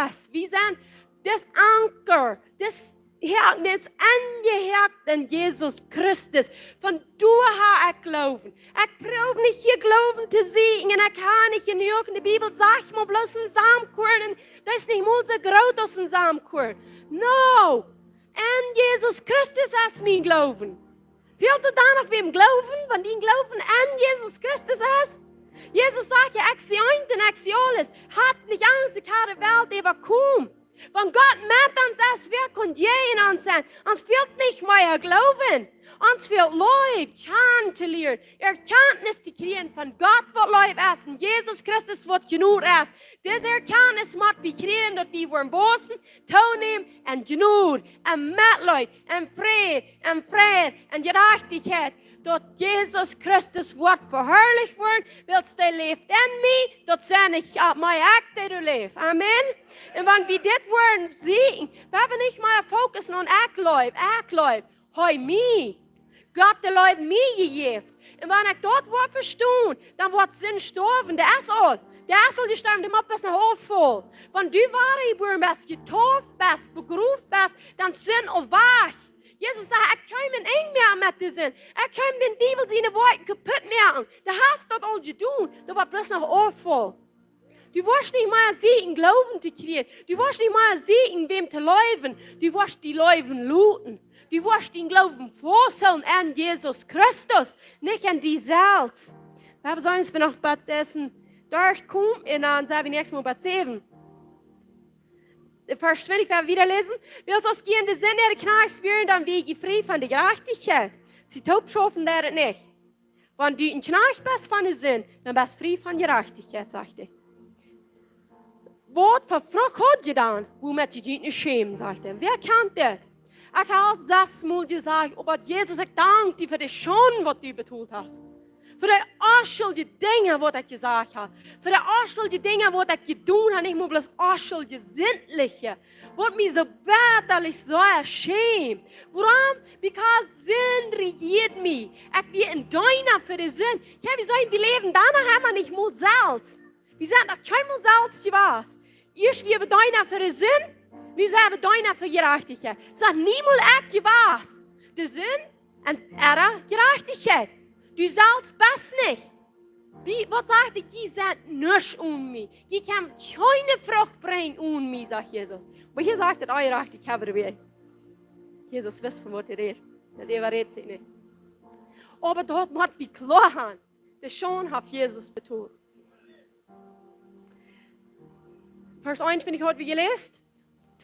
is. We zijn das Anker, das angehakt an Jesus Christus. Von du her ich glauben. Ich brauche nicht hier glauben zu sehen. Und ich kann nicht in irgendeine Bibel sagt mal bloß ein Samenkorn. Das ist nicht mal so groß als ein Samenkorn. No. An Jesus Christus ist mein Glauben. Fehlt du da noch wem glauben, wenn die Glauben an Jesus Christus ist? Jesus sagt ja, ich sehe ein und ich sehe alles. Hat nicht Angst, ich habe die Welt überkommen. Wenn Gott mit uns ist, wer kann je in uns sein? Uns fehlt nicht mehr Glauben. Uns fehlt Leib, Chan zu lernen. Erkenntnis zu kriegen von Gott, was Leib ist. Und Jesus Christus, was genug ist. Diese Erkenntnis muss wir kriegen, dass wir wollen bosen, teilnehmen und genug, und Mitleid, und Frieden, und Gerachtichkeit. Dat Jesus Christus wordt verherrlicht worden, wilt hij leeft in mij, dat zijn ik op mijn acte leef. Amen. En wanneer we dit worden zien, we hebben niet meer focussen op ik leef, hij mij. God de leef mij gegeven. En wanneer ik dat wordt verstaan, dan wordt zin sterven, dat is al. Dat is al gestorven, die macht een hoofd vol. Wanneer du waargeboren bent, getauft bent, begroefd bent, dan zin al weg. Jesus sagt, ich kann mir eng mehr mit dir sein. Ich kann den Teufel seine Worte kaputt machen. Der hat das all getan. Da war bloß noch Ohrvoll. Du wirst nicht mal sehen, Glauben zu kriegen. Du wirst nicht mal sehen, wem zu leben. Du wirst die Leben looten. Du wirst den Glauben vorstellen an Jesus Christus, nicht an die selbst. Wir haben sonst noch bei dessen durchkommen und dann sagen wir nächstes Mal bei 7. Vers 20, wenn wir wieder lesen, will uns gehen, die Sinn der Knechts werden, dann wege frei von der Gerechtigkeit. Sie taub schaffen der nicht. Wenn du ein Knecht bist von der Sinn, dann bist du frei von Gerechtigkeit, sagt er. Was für Frucht hat ihr dann, womit ihr dich nicht schämen, sagt er. Wer kennt das? Ich habe das mal gesagt, aber Jesus, ich danke dir für das Schon, was du betont hast. Für die unschuldige Dinge, die ich gesagt habe. Für die unschuldige Dinge, die ich getan habe. Nicht nur bloß unschuldige, sinnliche. Was mich so bitterlich so erschämt. Warum? Because Sinn regiert mich. Ich bin ein Deuner für die Sinn. Ja, wie soll wir leben? Danach haben wir nicht mal Salz. Wir sind noch kein mal Salz gewesen. Erst wir Deuner für die Sinn. Wir sind Deuner für Gerechtigkeit. Sagt niemals ich gewesen. Die Sinn und Gerechtigkeit. Du selbst bist nicht. Was sagt er? Die sind nicht um mich. Die kann keine Frucht bringen um mich, sagt Jesus. Aber hier sagt er, euer Recht, ich habe dabei. Jesus weiß, von was er redet. Der verrät sich nicht. Aber dort muss wir klar haben. Das schon hat Jesus betont. Vers 21 hat wir gelesen.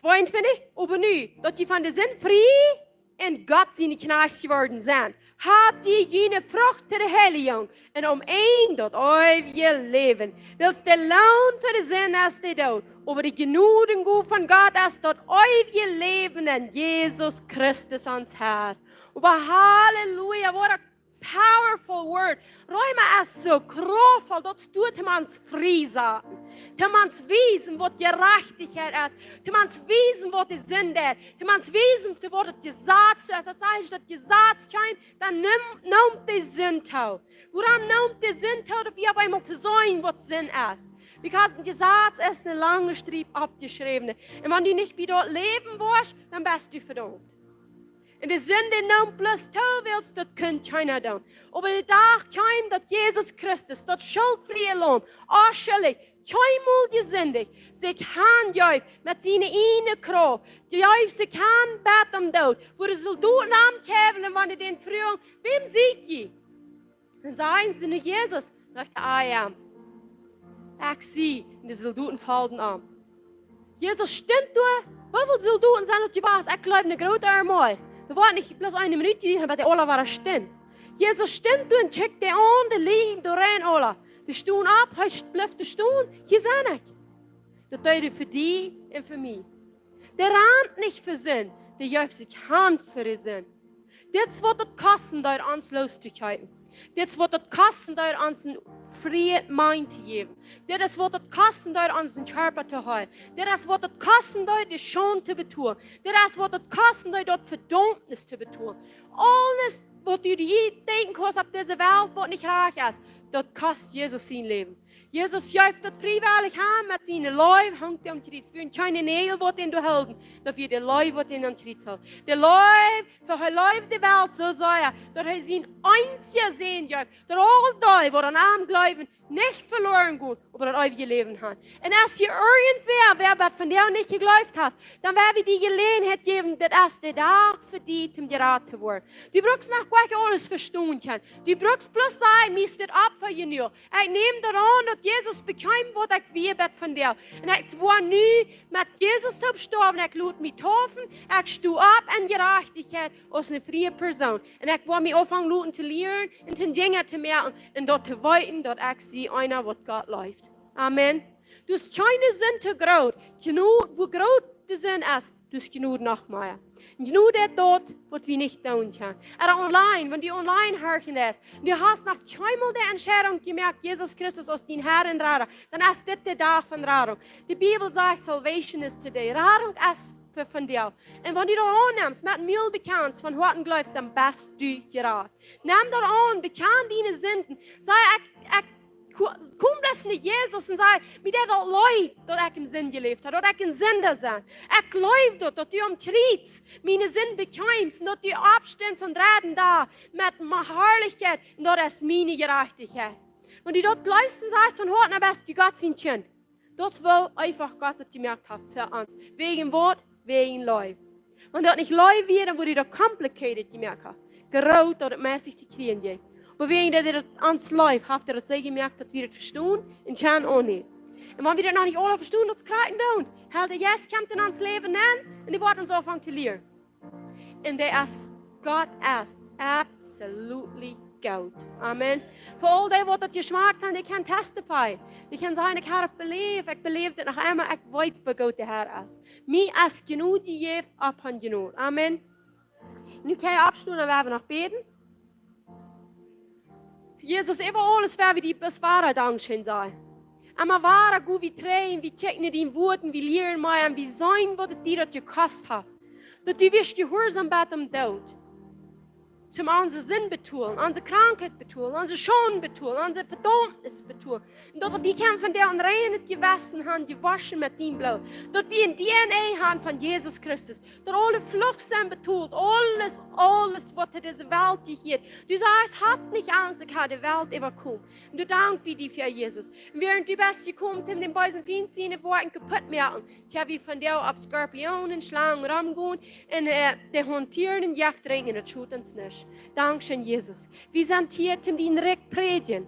22, aber nu, dat je van de zin vrij in Gott seine Knecht geworden sind, habt ihr jene Frucht der Heiligung und dort euer Leben. Willst der Lohn für den Sinn ist der Tod, aber die Genügung von Gott ist dort euer Leben in Jesus Christus ans Herr. Aber Halleluja, what a powerful word. Roma ist so kraftvoll, dort tut man's Friesaten. Til man's wiesen, wat Gerachtichkjeit ist. Til man's wiesen, wat die Sünde ist. Til man's wiesen, wat das Gesetz ist. Das heißt, das Gesetz kommt, dann nimmt die Sünde auf. Woran nimmt die Sünde auf, dass wir auf einmal zu sein, was Sinn ist? Because ein Gesetz ist eine lange Strieb abgeschrieben. Und wenn du nicht wie dort leben willst, dann bist du verdammt. Und die Sünde nimmt bloß zu willst, das kann keiner tun. Aber der Tag kommt, dass Jesus Christus, das schuldfreie Lohn, ausschuldig, keinmal gesündigt, sich handjäuft mit seiner einen Kraft, jäuft sich an Bett am Tod, wo die Soldaten am Käfen, und wenn die den fragen, wem siegt ihr? Dann sagen sie nicht Jesus, sagt er, ich sehe, und die Soldaten fallen an. Jesus stimmt durch, wie viele Soldaten sind auf die Basis? Ich glaube, eine große Armee. Da war nicht bloß eine Minute, aber die alle waren still. Jesus stimmt durch und checkt die an, die liegen, die rennen alle. Die stehen ab, hij blijft stehen, hier zijn ik. Dat deed für die und für mich. Der rand nicht für Sinn, der juicht sich hand für den Sinn. Dit wordt het kosten door ons lustigheden. Dit wordt het kosten door ons vrije mind te geven. Dit wordt het kosten door ons körper te houden. Dit wordt het kosten door de schoon te betonen. Dit wordt het kosten door dat verdammnis te betonen. Alles wat u denken kan op deze wereld wat niet graag is, dat kost Jesus sein Leben. Jesus juicht dat freiwillig aan met zijn Leib, hangt hij am Kreuz. Wir haben keine Nägel, wat ihn du halten, dat wir de Leib, wat ihn am Kreuz halten. De Leib, für hij Leib de Welt so sei, dat hij zijn einziger sehen juicht, dat all die, wat an Arm glauben, nicht verloren geht, aber das ewige Leben hat. Und als hier irgendwer, wer von der nicht geglaubt hast, dann werden wir die Gelegenheit geben, dass der Tag für die zum Gerät zu werden. Du brauchst nach gleich alles verstehen können. Du brauchst bloß sagen, mir steht ab für ihr nur. Ich nehme daran, dass Jesus bekäme, was ich will von dir. Und ich war nie mit Jesus gestorben, ich lud mich taufen, ich stehe ab in Gerechtigkeit als eine freie Person. Und ich war mich anfangen zu lernen und zu Dinge zu merken und dort zu weiten, dort ich einer, was Gott läuft. Amen. Du hast keine Sünde groß. Genug, wo groß die Sünde ist, du hast genug noch mehr. Genug der dort, was wir nicht tun können. Aber online, wenn du online hören lässt, du hast noch zweimal die Entscheidung gemerkt, Jesus Christus aus den Herren Radung, dann ist das der Tag von Radung. Die Bibel sagt, Salvation is today. Radung ist von dir. Und wenn du da annimmst, mit mir bekennst, von heute glaubst, dann bist du gerät. Nimm da an, bekenn deine Sünden. Sei, komm das nicht Jesus und sag, mit der dort läuft, dass ich im Sinn gelebt habe, dass ich ein Sünder bin. Ich glaube dort, dass du am Kreuz meine Sinn bekämst und dass du abstehst und reden da mit Herrlichkeit und das ist meine Gerechtigkeit. Wenn du dort läufst und sagst, von heute an bist du Gott sein Kind. Das will einfach Gott, das gemerkt hat für uns. Wegen Wort, wegen Leib. Wenn dort nicht Leib wird, dann würde das complicated gemerkt haben. Geraucht, dass es mäßig zu kriegen geht. Aber wegen der ans Leib habt ihr das sehr gemerkt, dass wir das verstehen und schauen auch nicht. Und wenn wir das noch nicht alle verstehen, das kriegen tun, hält der Jesus kommt in ans Leben an und die wird uns anfangen zu lernen. Und der ist, Gott ist absolutely gut. Amen. Für all die, die das geschmeckt haben, die können testify. Die können sagen, ich habe es belebt nach einmal, ich weiß, wie gut der Herr ist. Mir ist genug die Jeff ab und genug. Amen. Nu kan jeg opstå, når vi nok beden. Jesus, immer alles wer wie die beswahrer Dankeschön sei. Aber wahre gut wie tränen, wie checken die Worten, wie lehren mein, wie sein, was dir das gekostet hat. Dass du wirst gehorsam bei dem Tod. Zum unseren Sinn betonen, unsere Krankheit betonen, unsere Schuld betonen, unsere Verdammnis betonen. Und dass wir von der reinen gewaschen haben, gewaschen mit dem Blut. Dass wir ein DNA haben von Jesus Christus. Dass alle Flucht sind betont, alles, was in dieser Welt hier. Du sagst, hat nicht Angst, ich habe die Welt überkommen. Und du dankst dir für Jesus. Und während du bist gekommen, in den Beusen Finzine, wo ich kaputt machen. Ich habe von dir ab Skorpionen, Schlangen, rumgehen, und die Huntieren, Jaft ringen, das tut uns nicht. Dankeschön, Jesus. Wir sind hier, um den Recht predigen.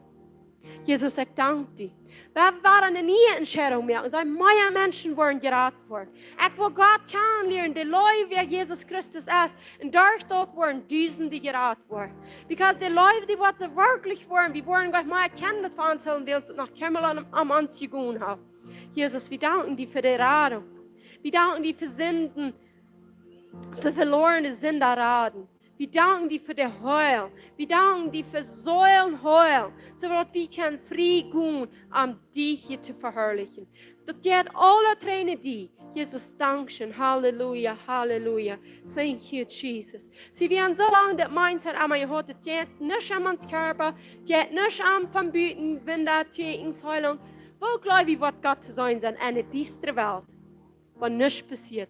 Jesus, ik dank die. We waren nie in Scherung mehr. Und zijn meer mensen worden geraakt worden. Ik wil God kennenlernen, de lui wie Jesus Christus is. En durch dat worden duizenden geraakt worden. Because de lui die wat ze wirklich worden, die worden gleich mal erkennen, dat we ons hullen, die ons nach Kämmel am ons gegaan haben. Jesus, wir danken dir für die Radung. Wir danken dir für Sünden, für verlorene Sünderraden. Wir danken dir für die Heil. Wir danken dir für Säulenheil, so dass wir können frei gehen, um dich hier zu verherrlichen. Das geht alle Tränen dir. Jesus, Dankeschön. Halleluja, Halleluja. Thank you, Jesus. Sie werden so lange das Mindset einmal gehört, das geht nicht an uns Körper, das geht nicht an von Büten, Wintertätensheilung. Wo glaube ich, was Gott zu sein soll, in dieser Welt, was nicht passiert.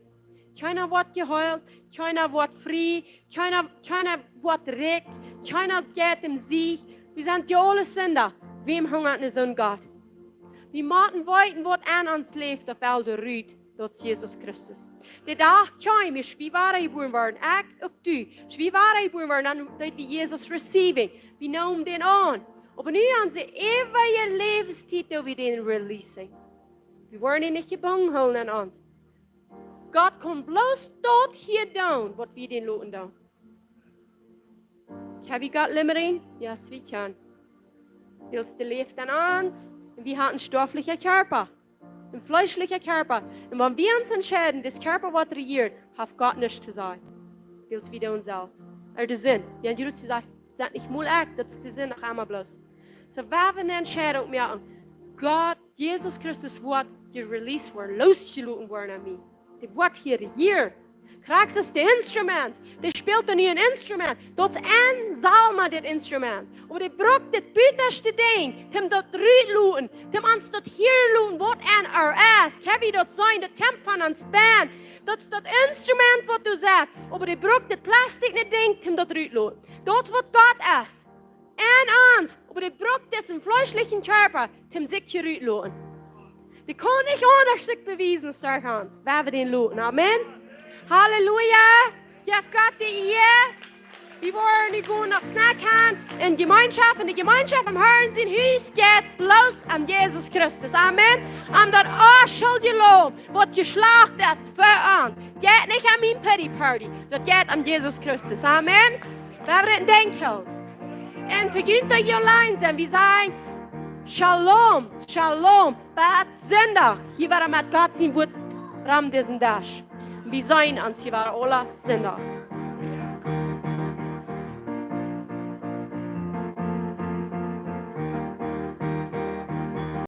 Keiner wird geheult, keiner wird frei, keiner wird recht, keiner geht im Sieg. Wir sind ja alle Sünder. Wem hungert nicht so ein Gott? Wir machen weiten, was an uns lebt, auf all der Rüd, dort Jesus Christus. Der Tag kam, wie war geboren worden, ich und du, wie war geboren worden, dann dort wie Jesus receiving. Wir nehmen den an. Aber nu haben sie ewige Lebenstitel wie den releasing. Wir wollen ihn nicht gebunden holen an uns. Gott kommt bloß dort hier down, was wir den loten down. Have you got limmering? Yes, we can. Willst du lebt an uns? Und wir haben einen stofflichen Körper, einen fleischlichen Körper. Und wenn wir uns entscheiden, das Körper wird regiert, hat Gott nichts zu sagen. Willst wieder uns selbst. Der Sinn. Wir haben Jesus gesagt, das ist nicht mal echt, das ist der Sinn noch einmal bloß. So, wir haben eine Entscheidung machen. Gott, Jesus Christus, wird gereleased worden, losgelassen worden an mich. Der wird hier regiert. Krax ist das Instrument. Der spielt nie ein Instrument. Dort ist ein Salma, das Instrument. Aber der braucht das bitterste Ding, dem dort rütteln, dem ans dort hier luten, was ein ist. Kann wie dort sein, der Temp von ans Band. Das ist das Instrument, was du sagst. Aber der braucht das plastische Ding, dem dort rütteln. Dort wird Gott ist. Ein uns. Aber der braucht das im fleischlichen Körper, dem sich hier rütteln. Die kann nicht anders sich beweisen, sagt Hans, wenn wir den luten. Amen. Halleluja. Gib Gott die Ehre. Wir wollen die gehen nach Snackhan in Gemeinschaft. Und die Gemeinschaft am Hören sind Hüs geht bloß an Jesus Christus. Amen. Am dort Arschel gelobt, wird geschlacht ist für uns. Geht nicht an mein Pity Party. Das geht an Jesus Christus. Amen. Wir haben denken. Und vergönnt euch allein sein. Wir sagen, Shalom, Shalom, Bad Sonntag. Hier war mit Gott sein Wort, Ram diesen Dash. Wir sein uns, hier war alle Sonntag.